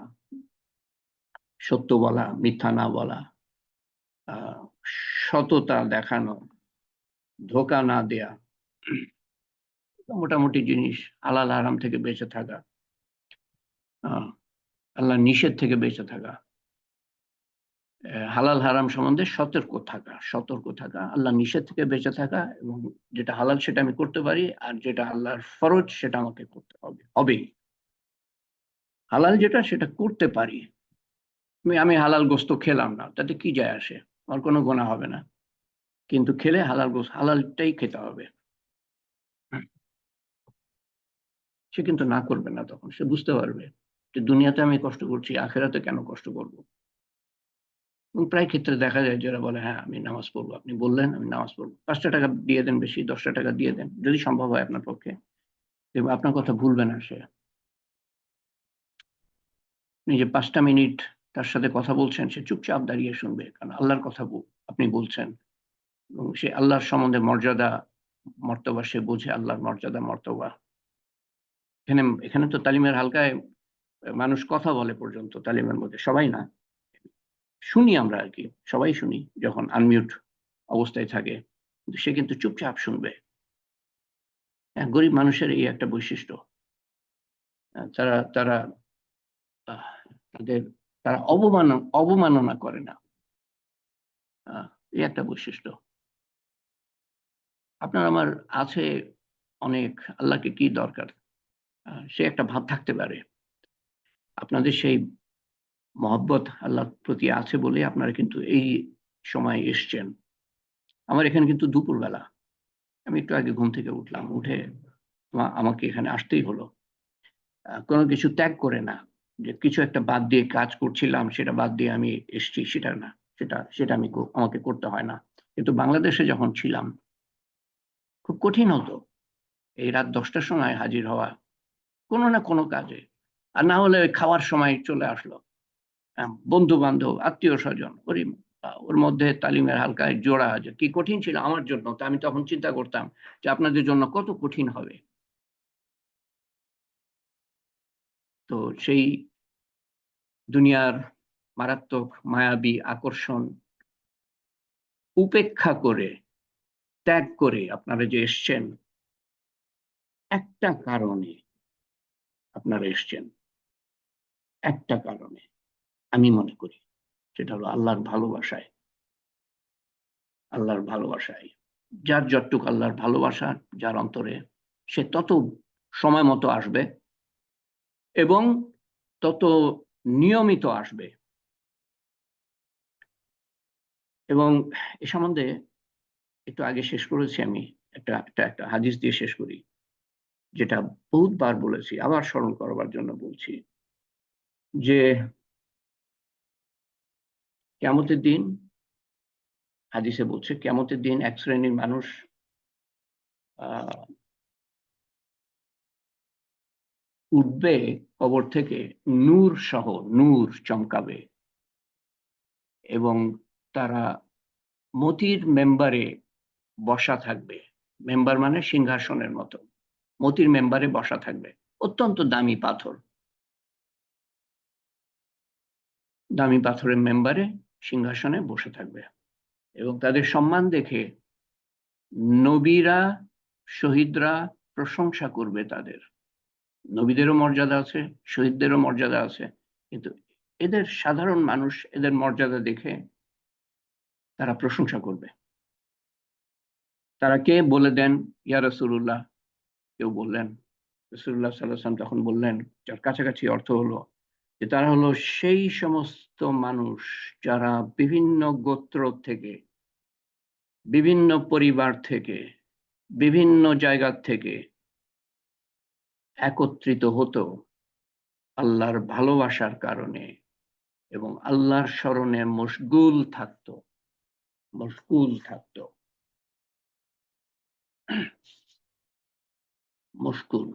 Speaker 1: সত্য বলা, মিথ্যা না বলা, আহ, সততা দেখানো, ধোঁকা না দেয়া, মোটামুটি জিনিস। হালাল হারাম থেকে বেঁচে থাকা, আল্লাহ নিষেধ থেকে বেঁচে থাকা, হালাল হারাম সম্বন্ধে সতর্ক থাকা, আল্লাহ নিষেধ থেকে বেঁচে থাকা, এবং যেটা হালাল সেটা আমি করতে পারি, আর যেটা আল্লাহর ফরজ সেটা আমাকে করতে হবেই। হালাল যেটা সেটা করতে পারি, আমি হালাল গোস্ত খেলাম না, তাতে কি যায় আসে? আমার কোনো গুনাহ হবে না, কিন্তু খেলে হালাল গোস্ত, হালালটাই খেতে হবে। সে কিন্তু না করবে না, তখন সে বুঝতে পারবে যে দুনিয়াতে আমি কষ্ট করছি, আখেরাতে কেন কষ্ট করব। এবং প্রায় ক্ষেত্রে দেখা যায় যারা বলে হ্যাঁ আমি নামাজ পড়বো, আপনি বললেন আমি নামাজ পড়বো, 5টা টাকা দিয়ে দেন, বেশি 10টা টাকা দিয়ে দেন যদি সম্ভব হয় আপনার পক্ষে, এবং আপনার কথা ভুলবে না সে। আপনি যে 5টা মিনিট তার সাথে কথা বলছেন, সে চুপচাপ দাঁড়িয়ে শুনবে, কারণ আল্লাহর কথা আপনি বলছেন, এবং সে আল্লাহর সম্বন্ধে মর্যাদা মর্তবা সে বোঝে, আল্লাহর মর্যাদা মর্তবা। এখানে এখানে তো তালিমের হালকায় মানুষ কথা বলে পর্যন্ত, তালিমের মধ্যে সবাই না, শুনি আমরা আর কি, সবাই শুনি যখন আনমিউট অবস্থায় থাকে, কিন্তু সে কিন্তু চুপচাপ শুনবে। গরিব মানুষের এই একটা বৈশিষ্ট্য, তারা তারা আহ, তাদের তারা অবমাননা করে না, এই একটা বৈশিষ্ট্য। আপনার আমার আছে অনেক, আল্লাহকে কি দরকার, সে একটা ভাব থাকতে পারে। আপনাদের সেই মহব্বত আল্লাহর প্রতি আছে বলে আপনারা কিন্তু এই সময় এসছেন। আমার এখানে কিন্তু দুপুরবেলা, আমি একটু আগে ঘুম থেকে উঠলাম, উঠে আমাকে এখানে আসতেই হলো। কোনো কিছু ত্যাগ করে না, যে কিছু একটা বাদ দিয়ে কাজ করছিলাম সেটা বাদ দিয়ে আমি এসছি, সেটা না, সেটা সেটা আমাকে করতে হয় না। কিন্তু বাংলাদেশে যখন ছিলাম খুব কঠিন হতো এই রাত 10টার সময় হাজির হওয়া কোনো না কোনো কাজে, আর না হলে ওই খাওয়ার সময় চলে আসলো, বন্ধু বান্ধব আত্মীয় স্বজন, ওর মধ্যে তালিমের হালকায় জোড়া আছে, কি কঠিন ছিল আমার জন্য। তা আমি তখন চিন্তা করতাম যে আপনাদের জন্য কত কঠিন হবে। তো সেই দুনিয়ার মারাত্মক মায়াবী আকর্ষণ উপেক্ষা করে, ত্যাগ করে আপনারা যে এসছেন, একটা কারণে আপনারা এসছেন, একটা কারণে আমি মনে করি, সেটা হলো আল্লাহর ভালোবাসায়। আল্লাহর ভালোবাসায় যার যতটুক আল্লাহর ভালোবাসা যার অন্তরে, সে তত সময় মতো আসবে এবং তত নিয়মিত আসবে। এবং এ সম্বন্ধে একটু আগে শেষ করেছি আমি, একটা একটা একটা হাদিস দিয়ে শেষ করি, যেটা বহুতবার বলেছি, আবার স্মরণ করবার জন্য বলছি, যে কিয়ামতের দিন, হাদিসে বলছে কিয়ামতের দিন এক শ্রেণীর মানুষ আহ উঠবে কবর থেকে, নূর সহ, নূর চমকাবে, এবং তারা মতির মেম্বারে বসা থাকবে। মেম্বার মানে সিংহাসনের মতো, মতির মেম্বারে বসা থাকবে, অত্যন্ত দামি পাথর, দামি পাথরের মেম্বারে সিংহাসনে বসে থাকবে, এবং তাদের সম্মান দেখে নবীরা, শহীদরা প্রশংসা করবে তাদের। নবীদেরও মর্যাদা আছে, শহীদদেরও মর্যাদা আছে, কিন্তু এদের সাধারণ মানুষ এদের মর্যাদা দেখে তারা প্রশংসা করবে। তারা কে বলে দেন, ইয়া রাসূলুল্লাহ। কেউ বললেন, রাসূলুল্লাহ সাল্লাল্লাহু আলাইহি ওয়াসাল্লাম তখন বললেন, যার কাছাকাছি অর্থ হলো যে তারা হলো সেই সমস্ত মানুষ যারা বিভিন্ন গোত্র থেকে, বিভিন্ন পরিবার থেকে, বিভিন্ন জায়গা থেকে একত্রিত হতো আল্লাহর ভালোবাসার কারণে, এবং আল্লাহর স্মরণে মশগুল থাকতো, মশগুল থাকতো, মশগুল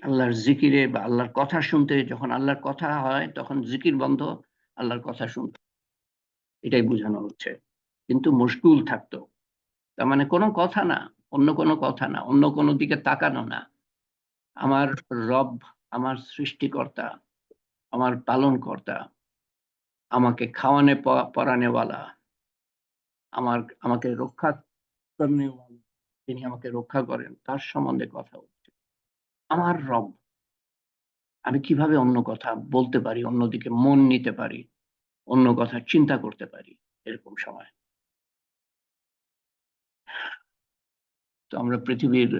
Speaker 1: আল্লাহর জিকিরে বা আল্লাহর কথা শুনতে। যখন আল্লাহর কথা হয় তখন জিকির বন্ধ, আল্লাহর কথা শুনতো, এটাই বোঝানো হচ্ছে। কিন্তু মশগুল থাকতো, তার মানে কোনো কথা না, অন্য কোনো কথা না, অন্য কোনো দিকে তাকানো না। আমার রব, আমার সৃষ্টিকর্তা, আমার পালনকর্তা, আমাকে খাওয়ানে পরানেওয়ালা, আমাকে রক্ষা করেনেওয়ালা, তিনি আমাকে রক্ষা করেন, তার সম্বন্ধে কথা হচ্ছে। আমার রব, আমি কিভাবে অন্য কথা বলতে পারি, অন্যদিকে মন নিতে পারি, অন্য কথা চিন্তা করতে পারি এরকম সময়। তো আমরা পৃথিবীর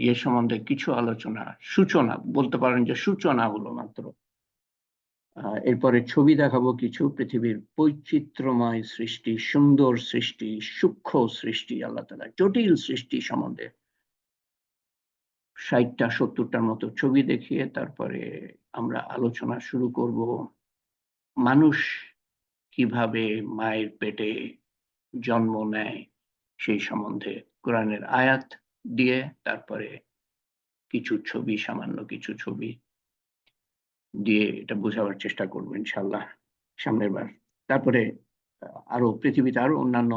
Speaker 1: ইয়ে সম্বন্ধে কিছু আলোচনা, সূচনা বলতে পারেন, যে সূচনা হলো মাত্র, এরপরে ছবি দেখাবো কিছু পৃথিবীর বৈচিত্র্যময় সৃষ্টি, সুন্দর সৃষ্টি, সূক্ষ্ম সৃষ্টি, আল্লাহ তাআলার জটিল সৃষ্টি সম্বন্ধে 60টা 70টার মতো ছবি দেখিয়ে তারপরে আমরা আলোচনা শুরু করব। মানুষ কিভাবে মায়ের পেটে জন্ম নেয় সেই সম্বন্ধে কোরআনের আয়াত দিয়ে, তারপরে কিছু ছবি, সামান্য কিছু ছবি দিয়ে এটা বোঝাবার চেষ্টা করবো ইনশাল্লাহ সামনের বার। তারপরে আরো পৃথিবীতে আরো অন্যান্য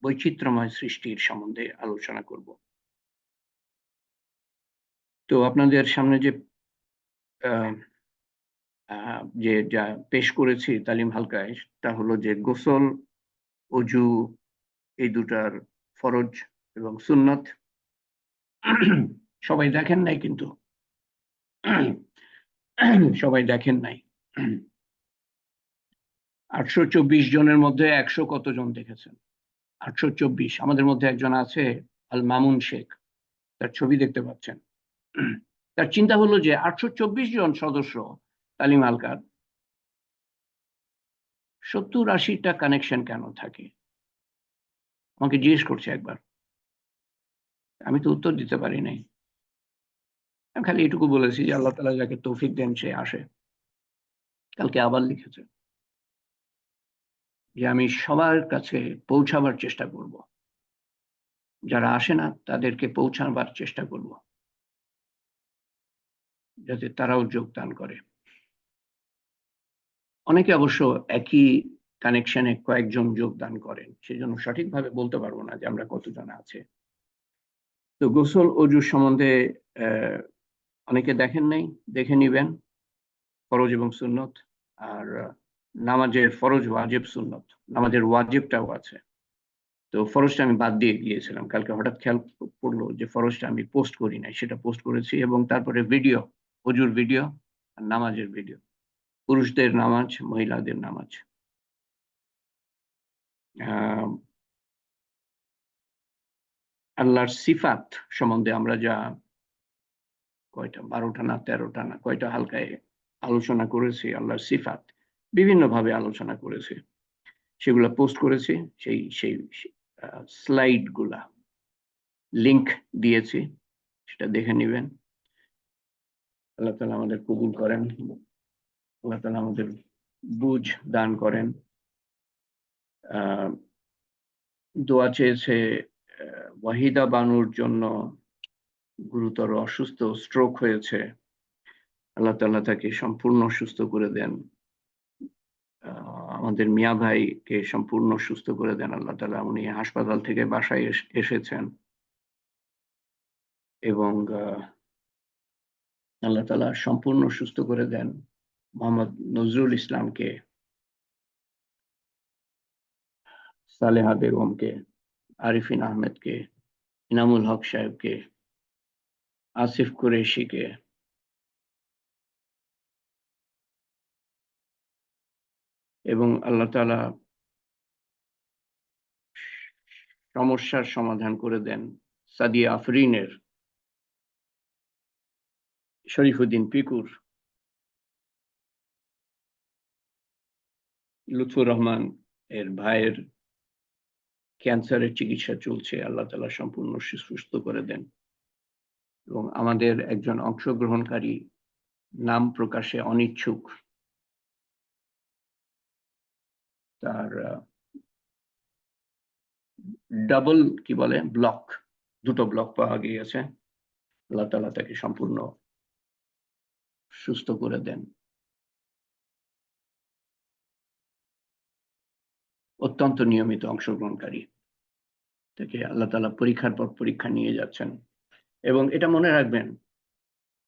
Speaker 1: বৈচিত্র্যময় সৃষ্টির সম্বন্ধে আলোচনা করব। তো আপনাদের সামনে যে যা পেশ করেছি তালিম হালকায়, তা হলো যে গোসল, অজু, এই দুটার ফরজ এবং সুন্নত। সবাই দেখেন নাই কিন্তু, সবাই দেখেন নাই। 824 জনের মধ্যে 100 কতজন দেখেছেন? 824। আমাদের মধ্যে একজন আছে আল মামুন শেখ, তার ছবি দেখতে পাচ্ছেন। তার চিন্তা হলো যে 824 জন সদস্য তালিম হালকার 70-80টা কানেকশন কেন থাকে, আমাকে জিজ্ঞেস করছে একবার। আমি তো উত্তর দিতে পারি নাই। আমি খালি এটুকু বলেছি যে আল্লাহ তাআলা যাকে তৌফিক দেন সে আসে। কালকে আবার লিখেছে যে আমি সবার কাছে পৌঁছাবার চেষ্টা করব, যারা আসে না তাদেরকে পৌঁছাবার চেষ্টা করব, যাতে তারাও যোগদান করে। অনেকে অবশ্য একই কানেকশনে কয়েকজন যোগদান করেন, সেজন্য সঠিকভাবে বলতে পারবো না যে আমরা কতজন আছে। তো গোসল অজু সম্বন্ধে অনেকে দেখেন নাই, দেখে নিবেন, ফরজ এবং সুন্নত। আর নামাজের ফরজ, ওয়াজিব, সুন্নত। নামাজের ওয়াজিবটাও আছে। তো ফরজটা আমি বাদ দিয়ে গিয়েছিলাম, কালকে হঠাৎ খেয়াল পড়লো যে ফরজটা আমি পোস্ট করি নাই, সেটা পোস্ট করেছি। এবং তারপরে ভিডিও, অজুর ভিডিও আর নামাজের ভিডিও, পুরুষদের নামাজ, মহিলাদের নামাজ। আল্লাহর সিফাত সম্বন্ধে আমরা যা কয়টা 12টা না 13টা না কয়টা হালকায় আলোচনা করেছি, আল্লাহর সিফাত বিভিন্নভাবে আলোচনা করেছি, সেগুলো পোস্ট করেছি। সেই সেই স্লাইড গুলা লিংক দিয়েছি, সেটা দেখে নিবেন। আল্লাহ তাআলা আমাদের কবুল করেন, আল্লাহ তাআলা আমাদের বুঝ দান করেন। দোয়া চেয়েছে ওয়াহিদা বানুর জন্য, গুরুতর অসুস্থ, স্ট্রোক হয়েছে, আল্লাহ তাআলা তাকে সম্পূর্ণ সুস্থ করে দেন। আমাদের মিয়া ভাইকে সম্পূর্ণ সুস্থ করে দেন আল্লাহ তাআলা। উনি হাসপাতাল থেকে বাসায় এসেছেন এবং আল্লাহ তাআলা সম্পূর্ণ সুস্থ করে দেন মোহাম্মদ নজরুল ইসলামকে, সালেহা বেগমকে, আরিফিন আহমেদকে, ইনামুল হক সাহেবকে, আসিফ কুরেশিকে, এবং আল্লাহ তাআলা সমস্যার সমাধান করে দেন সাদিয়া আফরিনের, শরীফুদ্দিন পিকুর, লুৎফুর রহমান এর ভাইয়ের ক্যান্সারের চিকিৎসা চলছে, আল্লাহ তাআলা সম্পূর্ণ সুস্থ করে দেন। এবং আমাদের একজন অংশগ্রহণকারী নাম প্রকাশে অনিচ্ছুক, তার ডাবল কি বলে ব্লক, দুটো ব্লক পাওয়া গিয়েছে, আল্লাহ তাআলা তাকে সম্পূর্ণ সুস্থ করে দেন। অত্যন্ত নিয়মিত অংশগ্রহণকারী, তাকে আল্লাহ তাআলা পরীক্ষার পর পরীক্ষা নিয়ে যাচ্ছেন। এবং এটা মনে রাখবেন,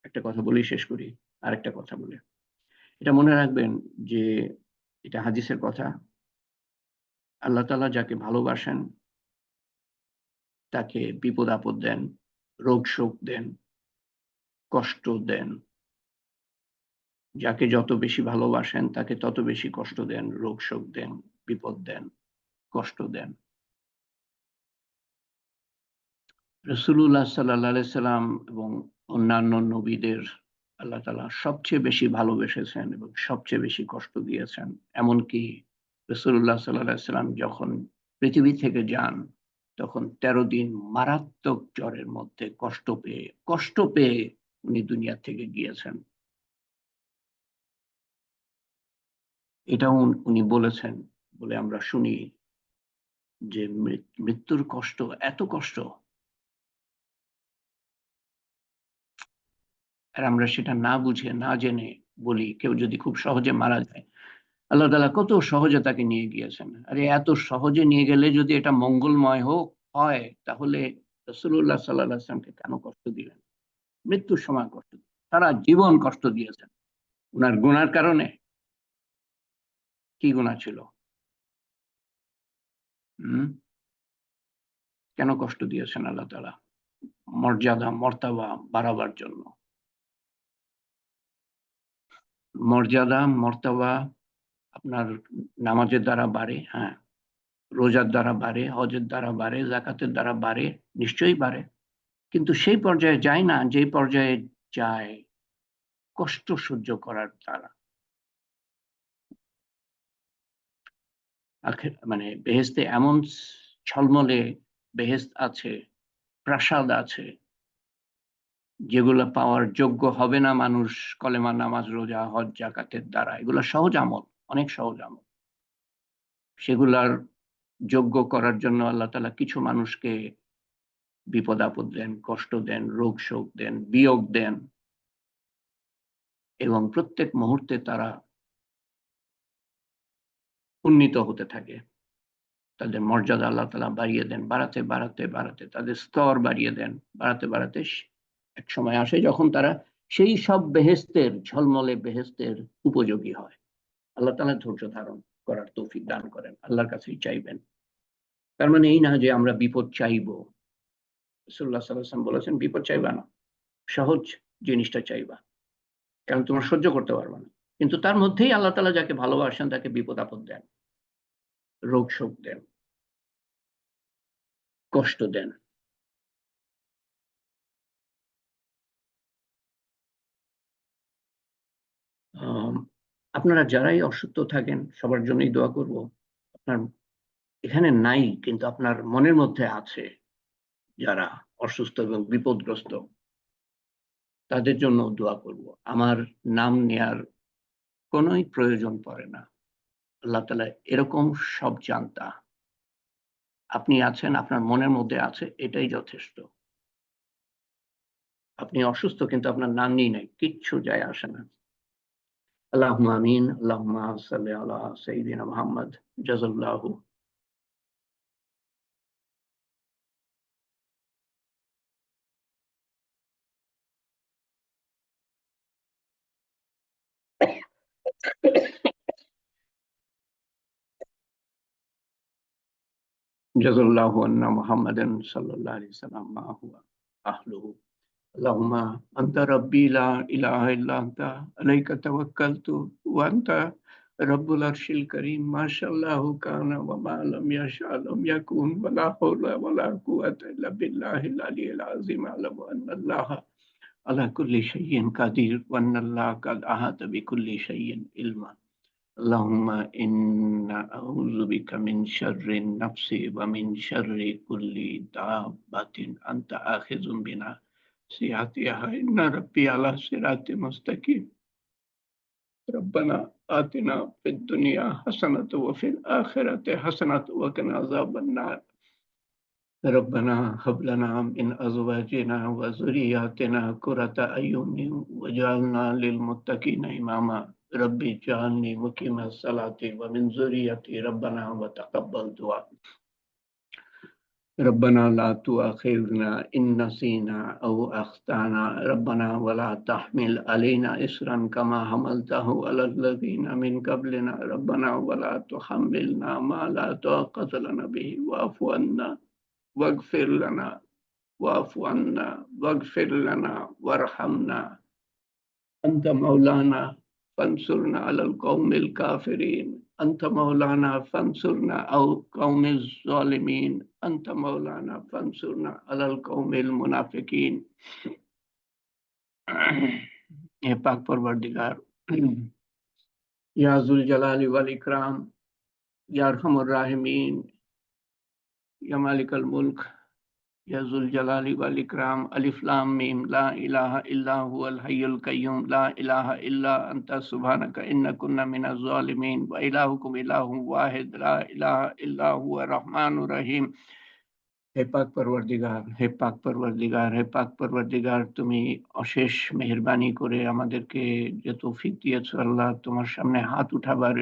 Speaker 1: একটা কথা বলেই শেষ করি, আরেকটা কথা বলে, এটা মনে রাখবেন যে এটা হাদিসের কথা, আল্লাহ তাআলা যাকে ভালোবাসেন তাকে বিপদ আপদ দেন, রোগ শোক দেন, কষ্ট দেন। যাকে যত বেশি ভালোবাসেন তাকে তত বেশি কষ্ট দেন, রোগ শোক দেন, বিপদ দেন, কষ্ট দেন। রাসূলুল্লাহ সাল্লাল্লাহু আলাইহি সাল্লাম এবং অন্যান্য নবীদের আল্লাহ তাআলা সবচেয়ে বেশি ভালোবেসেছেন এবং সবচেয়ে বেশি কষ্ট দিয়েছেন। এমনকি রাসূলুল্লাহ সাল্লাল্লাহু আলাইহি ওয়াসাল্লাম যখন পৃথিবী থেকে যান, তখন ১৩ দিন মারাত্মক জ্বরের মধ্যে কষ্ট পেয়ে উনি দুনিয়া থেকে গিয়েছেন। এটাও উনি বলেছেন বলে আমরা শুনি যে মৃত্যুর কষ্ট এত কষ্ট, আর আমরা সেটা না বুঝে না জেনে বলি কেউ যদি খুব সহজে মারা যায়, আল্লাহ তাআলা কত সহজে তাকে নিয়ে গিয়েছেন। আরে এত সহজে নিয়ে গেলে যদি এটা মঙ্গলময় হয়, তাহলে রাসূলুল্লাহ সাল্লাল্লাহু আলাইহি ওয়াসাল্লামকে কেন কষ্ট দিলেন? মৃত্যুর সময় কষ্ট দিলেন। সারা জীবন কষ্ট দিয়েছেন। উনার গুনার কারণে। কি গুনাহ ছিল? হুম? কেন কষ্ট দিয়েছেন আল্লাহ তাআলা? মর্যাদা, মর্তাবা বাড়াবার জন্য। মর্যাদা, মর্তাবা আপনার নামাজের দ্বারা বাড়ে, হ্যাঁ। রোজার দ্বারা বাড়ে, হজের দ্বারা বাড়ে, যাকাতের দ্বারা বাড়ে, নিশ্চয়ই বাড়ে। কিন্তু সেই পর্যায়ে যায় না যে পর্যায়ে যায় কষ্ট সহ্য করার দ্বারা। মানে বেহেশতে এমন ঝলমলে বেহেশত আছে, প্রাসাদ আছে, যেগুলো পাওয়ার যোগ্য হবে না মানুষ কলেমা, নামাজ, রোজা, হজ, যাকাতের দ্বারা। এগুলো সহজ আমল, অনেক সহজ আমল। সেগুলার যোগ্য করার জন্য আল্লাহ তাআলা কিছু মানুষকে বিপদ আপদ দেন, কষ্ট দেন, রোগ শোক দেন, বিয়োগ দেন, এবং প্রত্যেক মুহূর্তে তারা উন্নীত হতে থাকে। তাদের মর্যাদা আল্লাহ তাআলা বাড়িয়ে দেন, বাড়াতে তাদের স্তর বাড়িয়ে দেন, বাড়াতে এক সময় আসে যখন তারা সেই সব বেহেশতের, ঝলমলে বেহেশতের উপযোগী হয়। আল্লাহ তাআলা ধৈর্য ধারণ করার তৌফিক দান করেন। আল্লাহর কাছেই চাইবেন। তার মানে এই না যে আমরা বিপদ চাইবো। রাসূলুল্লাহ সাল্লাল্লাহু আলাইহি ওয়াসাল্লাম বলেছেন, বিপদ চাইবা না, সহজ জিনিসটা চাইবা, কারণ তোমরা সহ্য করতে পারবে না। কিন্তু তার মধ্যেই আল্লাহ তাআলা যাকে ভালোবাসেন তাকে বিপদ আপদ দেন, রোগ শোক দেন, কষ্ট দেন। আম আপনারা যারাই অসুস্থ থাকেন সবার জন্যই দোয়া করব। আপনার এখানে নাই কিন্তু আপনার মনের মধ্যে আছে যারা অসুস্থ এবং বিপদগ্রস্ত, তাদের জন্য দোয়া করব। আমার নাম নেয়ার কোনই প্রয়োজন পড়ে না। আল্লাহ তাআলা এরকম সব জানতা। আপনি আছেন, আপনার মনের মধ্যে আছে, এটাই যথেষ্ট। আপনি অসুস্থ কিন্তু আপনার নাম নিই নাই। কিচ্ছু যায় আসে না। আল্লাহুম্মা আমিন। আল্লাহুম্মা সাল্লি আলা সাইয়্যিদিনা মুহাম্মদ। জাযাল্লাহু। জাযাল্লাহু আন্না মুহাম্মাদান সাল্লাল্লাহু আলাইহি ওয়াসাল্লাম মা হুয়া আহলুহু। আল্লাহুম্মা আনতা রাব্বি লা ইলাহা ইল্লা আনতা আলাইকা তাওয়াক্কালতু ওয়া আনতা রাব্বুল আরশিল কারীম। মাশাআল্লাহু কানা ওয়া মা লাম ইয়াশা লাম ইয়াকুন ওয়া লা হাওলা ওয়া লা কুওয়াতা ইল্লা বিল্লাহিল আলিয়্যিল আযীম। আ'লামু আন্নাল্লাহা আলা কুল্লি শাইইন কাদির ওয়া আন্নাল্লাহা কাদ আহাতা বিকুল্লি শাইইন ইলমা। اللهم إنا أعوذ بك من شر النفس ومن شر كل دابة أنت آخذ بناصيتها إن ربي على صراط مستقيم. ربنا آتنا في الدنيا حسنة وفي الآخرة حسنة وقنا عذاب النار. ربنا هب لنا من أزواجنا وذرياتنا قرة أعين واجعلنا للمتقين إماما. ربي اجعلني مقيم الصلاة ومن ذريتي ربنا وتقبل دعاء. ربنا لا تؤاخذنا إن نسينا أو أخطأنا ربنا ولا تحمل علينا إصرا كما حملته على الذين من قبلنا ربنا ولا تحملنا ما لا طاقة لنا به واعف عنا واغفر لنا واعف عنا واغفر لنا وارحمنا أنت مولانا فانصرنا على القوم الكافرين. أنت مولانا فانصرنا على القوم الظالمين. أنت مولانا فانصرنا على القوم المنافقين. হে পাক পরওয়ারদিগার, ইয়া যুল জালালি ওয়াল ইকরাম, ইয়া আরহামুর রাহিমিন, ইয়া মালিকাল মুলক, ইয়া যুল জালালি ওয়াল ইকরাম। আলিফ লাম মিম। লা ইলাহা ইল্লা হুয়াল হাইয়ুল কাইয়্যুম, লা ইলাহা ইল্লা আনতা সুবহানাকা ইন্না কুন্না মিনাজ জালিমিন, ওয়া ইলাহুকুম ইলাহুন ওয়াহিদ, লা ইলাহা ইল্লা হুয়া রহমানুর রহিম। হে পাক পরওয়ারদিগার, হে পাক পরওয়ারদিগার, হে পাক পরওয়ারদিগার, তুমি অশেষ মেহেরবানি করে আমাদেরকে যে তৌফিক দিয়েছো আল্লাহ, তোমার সামনে হাত উঠাবার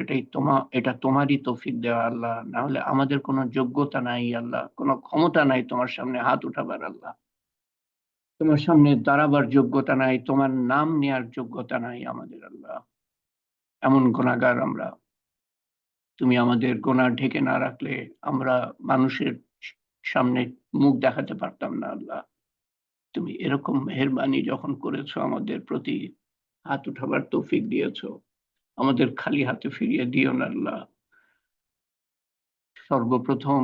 Speaker 1: এটা তোমারই তৌফিক দেওয়া আল্লাহ। না হলে আমাদের কোনো যোগ্যতা নাই আল্লাহ, কোনো ক্ষমতা নাই তোমার সামনে হাত উঠাবার আল্লাহ। তোমার সামনে দাঁড়াবার যোগ্যতা নাই, তোমার নাম নেয়ার যোগ্যতা নাই আমাদের আল্লাহ। এমন গুনাহগার আমরা। তুমি আমাদের গুনাহ ঢেকে না রাখলে আমরা মানুষের সামনে মুখ দেখাতে পারতাম না আল্লাহ। তুমি এরকম মেহেরবানি যখন করেছো আমাদের প্রতি, হাত উঠাবার তৌফিক দিয়েছো, আমাদের খালি হাতে ফিরিয়ে দিও না আল্লাহ। সর্বপ্রথম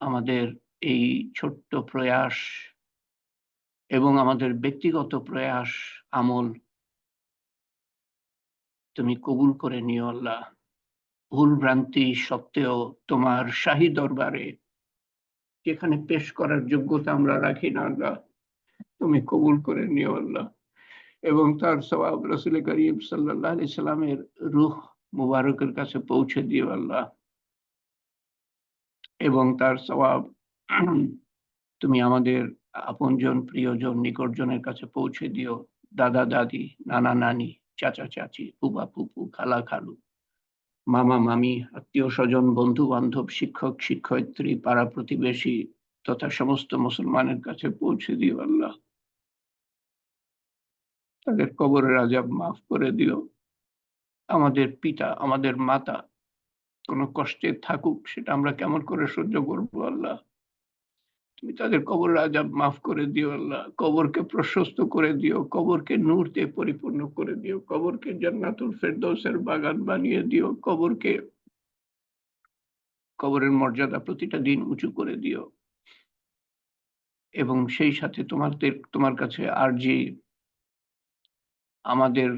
Speaker 1: আমাদের এই ছোট্ট প্রয়াস এবং আমাদের ব্যক্তিগত প্রয়াস, আমল তুমি কবুল করে নিও আল্লাহ। ভুল ভ্রান্তি সত্ত্বেও তোমার শাহী দরবারে যেখানে পেশ করার যোগ্যতা আমরা রাখি না আল্লাহ, তুমি কবুল করে নিও আল্লাহ। এবং তার সওয়াব রাসূল করিম সাল্লাল্লাহু আলাইহি সাল্লামের রূহ মুবারকের কাছে পৌঁছে দিও আল্লাহ। এবং তার সওয়াব তুমি আমাদের আপনজন, প্রিয়জন, নিকটজনের কাছে পৌঁছে দিও। দাদা দাদি, নানা নানি, চাচা চাচি, ফুফা ফুফু, খালা খালু, মামা মামি, আত্মীয় স্বজন, বন্ধু বান্ধব, শিক্ষক শিক্ষয়িত্রী, পাড়া প্রতিবেশী তথা সমস্ত মুসলমানের কাছে পৌঁছে দিও আল্লাহ। তাদের কবরের আযাব মাফ করে দিও। আমাদের পিতা, আমাদের মাতা কোনো কষ্টে থাকুক, সেটা আমরা কেমন করে সহ্য করবো আল্লাহ। তুমি তাদের কবরের আযাব মাফ করে দিও আল্লাহ। কবরকে প্রশস্ত করে দিও, কবরকে নূর দিয়ে পরিপূর্ণ করে দিও, কবরকে জান্নাতুল ফেরদৌসের বাগান বানিয়ে দিও, কবরের মর্যাদা প্রতিটা দিন উঁচু করে দিও। এবং সেই সাথে তোমার কাছে আরজি, আমাদের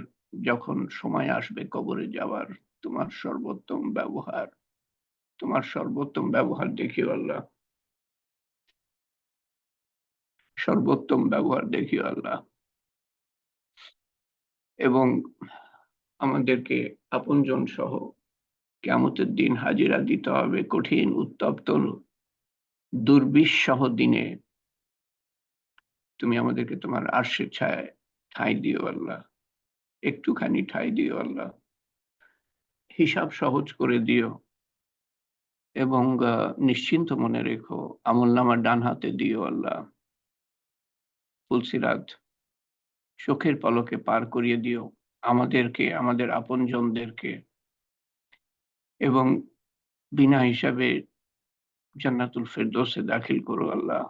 Speaker 1: যখন সময় আসবে কবরে যাওয়ার, তোমার সর্বোত্তম ব্যবহার, তোমার সর্বোত্তম ব্যবহার দেখিও আল্লাহ। সর্বোত্তম ব্যবহার দেখিও আল্লাহ। এবং আমাদেরকে আপনজন সহ কিয়ামতের দিন হাজিরা দিতে হবে কঠিন উত্তপ্ত দুর্বিষহ দিনে। তুমি আমাদেরকে তোমার আরশের ছায়ায় ঠাঁই দিও আল্লাহ, একটুখানি ঠাঁই দিও আল্লাহ। হিসাব সহজ করে দিও এবং নিশ্চিন্ত মনে রেখো, আমলনামা ডান হাতে দিও আল্লাহ। পুলসিরাত চোখের পলকে পার করিয়ে দিও আমাদেরকে, আমাদের আপনজনদেরকে, এবং বিনা হিসাবে জান্নাতুল ফেরদৌসে দাখিল করো আল্লাহ।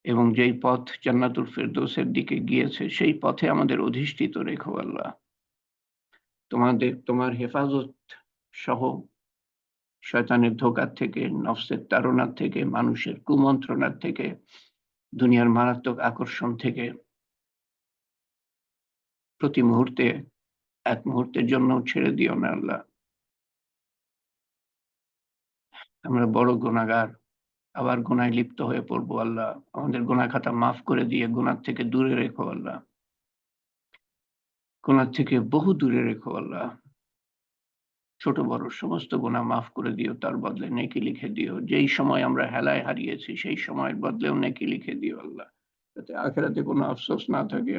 Speaker 1: এবং যেই পথ জান্নাতুল ফেরদৌসের দিকে গিয়েছে সেই পথে আমাদের অধিষ্ঠিত রেখো আল্লাহ। তোমার হেফাজত সহ শয়তানের ধোঁকার থেকে, নফসের তাড়নার থেকে, মানুষের কুমন্ত্রণার থেকে, দুনিয়ার মারাত্মক আকর্ষণ থেকে প্রতি মুহূর্তে, এক মুহূর্তের জন্য ছেড়ে দিও না আল্লাহ। আমরা বড় গুনাহগার, আবার গুনায় লিপ্ত হয়ে পড়বো আল্লাহ। আমাদের গুনাহ খাতা মাফ করে দিয়ে গুনাহ থেকে দূরে রেখো আল্লাহ। গুনাহ থেকে বহু দূরে রেখো আল্লাহ। ছোট বড় সমস্ত গুনাহ মাফ করে দিও, তার বদলে নেকি লিখে দিও। যেই সময় আমরা হেলায় হারিয়েছি সেই সময়ের বদলেও নেকি লিখে দিও আল্লাহ, যাতে আখিরাতে কোনো আফসোস না থাকে।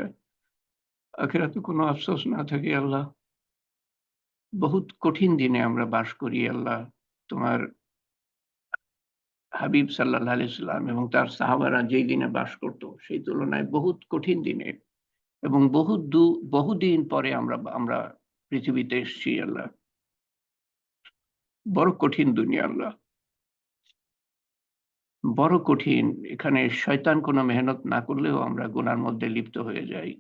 Speaker 1: আখিরাতে কোনো আফসোস না থাকে আল্লাহ। বহুত কঠিন দিনে আমরা বাস করি আল্লাহ। তোমার হাবিব সাল্লাল্লাহু আলাইহি সাল্লাম এবং তার সাহাবারা যেই দিনে বাস করত সেই তুলনায় বহুত কঠিন দিনে, এবং বহুদিন পরে আমরা পৃথিবীতে এসেছি আল্লাহ। বড় কঠিন দুনিয়া আল্লাহ, বড় কঠিন। এখানে শয়তান কোনো মেহনত না করলেও আমরা গুনার মধ্যে লিপ্ত হয়ে যাই।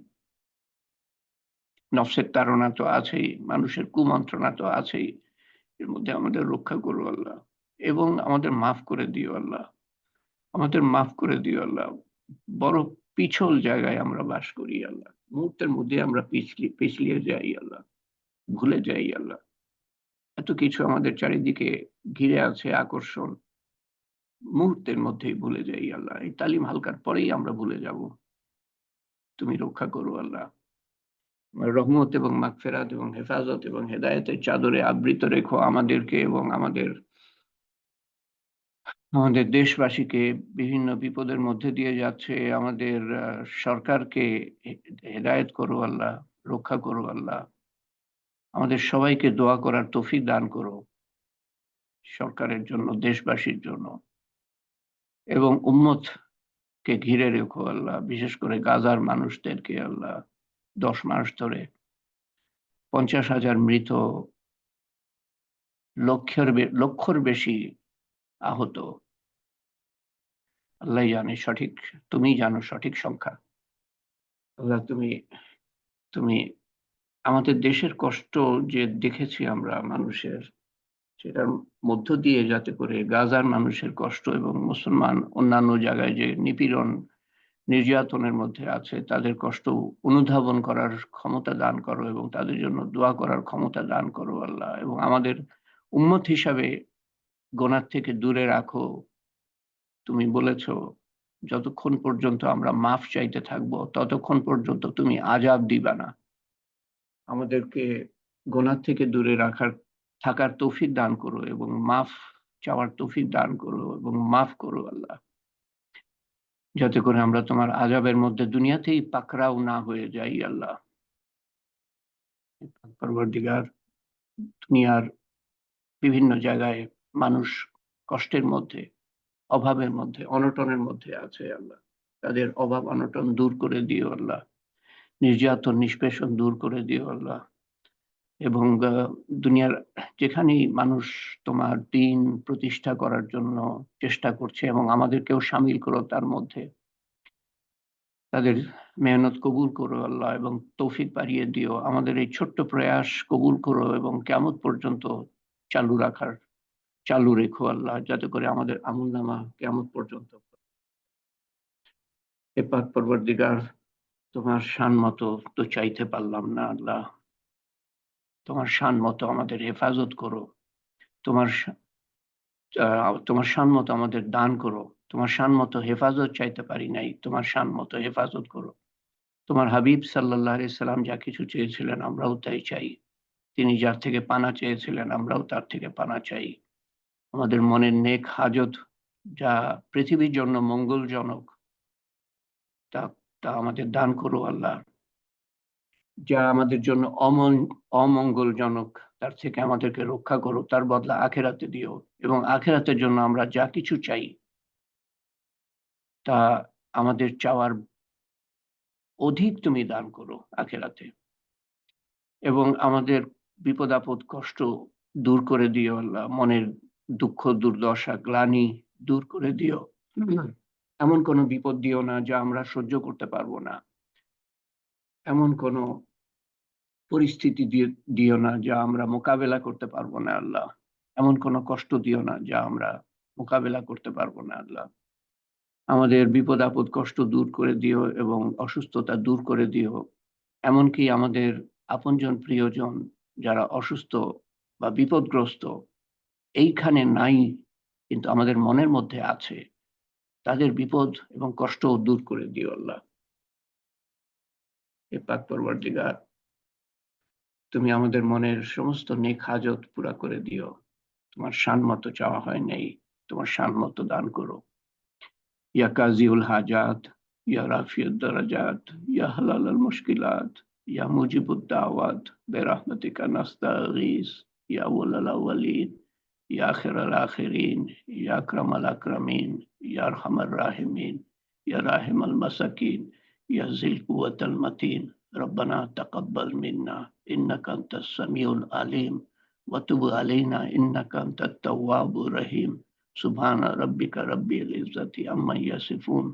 Speaker 1: নফসের তাড়না তো আছেই, মানুষের কুমন্ত্রণা তো আছেই। এর মধ্যে আমাদের রক্ষা করো আল্লাহ, এবং আমাদের মাফ করে দিও আল্লাহ। আমাদের মাফ করে দিও আল্লাহ। বড় পিছল জায়গায় আমরা বাস করি আল্লাহ। মুহূর্তের মধ্যে আমরা পিছলিয়ে যাই আল্লাহ, ভুলে যাই আল্লাহ। এত কিছু আমাদের চারিদিকে ঘিরে আছে আকর্ষণ, মুহূর্তের মধ্যেই ভুলে যাই আল্লাহ। এই তালিম হালকার পরেই আমরা ভুলে যাব। তুমি রক্ষা করো আল্লাহ। রহমত এবং মাগফিরাত এবং হেফাজত এবং হেদায়েতের চাদরে আবৃত রেখো আমাদেরকে এবং আমাদের আমাদের দেশবাসীকে। বিভিন্ন বিপদের মধ্যে দিয়ে যাচ্ছে আমাদের সরকারকে হেদায়েত করো আল্লাহ, রক্ষা করো আল্লাহ। আমাদের সবাইকে দোয়া করার তৌফিক দান করো সরকারের জন্য, দেশবাসীর জন্য এবং উম্মতকে ঘিরে রেখো আল্লাহ। বিশেষ করে গাজার মানুষদেরকে আল্লাহ, 10 মাস ধরে 50,000 মৃত, লক্ষর বেশি আহত। আল্লাহ জানে সঠিক, তুমি জানো সঠিক সংখ্যা। আল্লাহ তুমি তুমি আমাদের দেশের কষ্ট যে দেখেছি আমরা মানুষের, সেটার মধ্য দিয়ে যাতে করে গাজার মানুষের কষ্ট এবং মুসলমান অন্যান্য জায়গায় যে নিপীড়ন নির্যাতনের মধ্যে আছে তাদের কষ্ট অনুধাবন করার ক্ষমতা দান করো এবং তাদের জন্য দোয়া করার ক্ষমতা দান করো আল্লাহ। এবং আমাদের উম্মত হিসাবে গুনাহ থেকে দূরে রাখো। তুমি বলেছ যতক্ষণ পর্যন্ত আমরা মাফ চাইতে থাকবো ততক্ষণ পর্যন্ত তুমি আযাব দিবা না। আমাদেরকে গুনাহ থেকে দূরে থাকার তৌফিক দান করো এবং মাফ চাওয়ার তৌফিক দান করো এবং মাফ করো আল্লাহ, যাতে করে আমরা তোমার আযাবের মধ্যে দুনিয়াতেই পাকড়াও না হয়ে যাই আল্লাহ। পরবর্তীকার দুনিয়ার বিভিন্ন জায়গায় মানুষ কষ্টের মধ্যে, অভাবের মধ্যে, অনটনের মধ্যে আছে আল্লাহ। তাদের অভাব অনটন দূর করে দিও আল্লাহ, নির্যাতন নিষ্পেষণ দূর করে দিও আল্লাহ। এবং দুনিয়ার যেখানেই মানুষ তোমার দিন প্রতিষ্ঠা করার জন্য চেষ্টা করছে এবং আমাদেরকেও শামিল করো তার মধ্যে, তাদের মেহনত কবুল করো আল্লাহ এবং তৌফিক বাড়িয়ে দিও। আমাদের এই ছোট্ট প্রয়াস কবুল করো এবং কিয়ামত পর্যন্ত চালু রেখো আল্লাহ, যাতে করে আমাদের আমলনামা কিয়ামত পর্যন্ত। হে পাক পরবর্তীকার, তোমার শান মতো তো চাইতে পারলাম না আল্লাহ, তোমার শান মতো আমাদের হেফাজত করো। তোমার তোমার শান মতো আমাদের দান করো। তোমার শান মতো হেফাজত চাইতে পারি নাই, তোমার শান মতো হেফাজত করো। তোমার হাবিব সাল্লাল্লাহু আলাইহি সাল্লাম যা কিছু চেয়েছিলেন আমরাও তাই চাই। তিনি যার থেকে পানা চেয়েছিলেন আমরাও তার থেকে পানা চাই। আমাদের মনের নেক হাজত যা পৃথিবীর জন্য মঙ্গলজনক, তা তা আমাদের দান করো আল্লাহ। যা আমাদের জন্য অমঙ্গলজনক, তার থেকে আমাদেরকে রক্ষা করো, তার বদলা আখেরাতে দিও। এবং আখেরাতের জন্য আমরা যা কিছু চাই তা আমাদের চাওয়ার অধিক তুমি দান করো আখেরাতে। এবং আমাদের বিপদ আপদ কষ্ট দূর করে দিও আল্লাহ, মনের দুঃখ দুর্দশা গ্লানি দূর করে দিও। এমন কোনো বিপদ দিও না যা আমরা সহ্য করতে পারবো না, এমন কোনো পরিস্থিতি দিও না যা আমরা মোকাবেলা করতে পারবো না আল্লাহ। এমন কোনো কষ্ট দিও না যা আমরা মোকাবেলা করতে পারবো না আল্লাহ। আমাদের বিপদ আপদ কষ্ট দূর করে দিও এবং অসুস্থতা দূর করে দিও। এমনকি আমাদের আপনজন প্রিয়জন যারা অসুস্থ বা বিপদগ্রস্ত এইখানে নাই কিন্তু আমাদের মনের মধ্যে আছে, তাদের বিপদ এবং কষ্ট দূর করে দিও আল্লাহ। হে পাক পরবর্তীকার, তুমি আমাদের মনের সমস্ত নেক হাজত পুরা করে দিও। তোমার শান মতো চাওয়া হয় নাই, তোমার শান মতো দান করো। ইয়া কাজিউল হাজাত, ইয়া রাফিউদ দারাজাত, ইয়া হালাল মুশকিলাত, ইয়া মুজিবুদ দাওয়াত, বিরহমাতিকা নাস্তাগীস, ইয়া আউয়ালাল আউয়ালিন, ইয়া আখিরাল আখিরিন, ইয়া আকরামাল আকরামিন, ইয়া আরহামার রাহিমিন, ইয়া রাহিমাল মাসাকিন, ইয়া যিল কুওয়াতিল মাতিন। রব্বানা তাকাব্বাল মিন্না ইন্নাকা আনতাস সামিউল আলিম ওয়া তুব আলাইনা ইন্নাকা আনতাত তাওয়াবুর রহিম। সুবহান রাব্বিকা রাব্বিল ইজ্জাতি আম্মা ইয়াসিফুন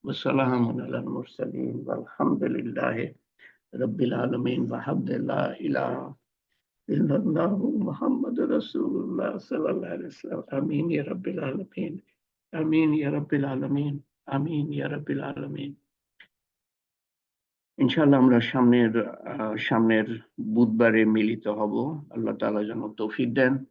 Speaker 1: ওয়া সালামুন আলাল মুরসালিন ওয়ালহামদুলিল্লাহি রাব্বিল আলামিন। ওয়া হামদুলিল্লাহ ইলাহা ইল্লাল্লাহু মুহাম্মাদুর রাসূলুল্লাহ সাল্লাল্লাহু আলাইহি ওয়াসাল্লাম। আমিন ইয়া রাব্বিল আলামিন। আমিন ইয়া রাব্বিল আলামিন। আমিন ইয়া রাব্বিল আলামিন। ইনশাআল্লাহ আমরা সামনের বুধবারে মিলিত হব। আল্লাহ তাআলা যেন তৌফিক দেন।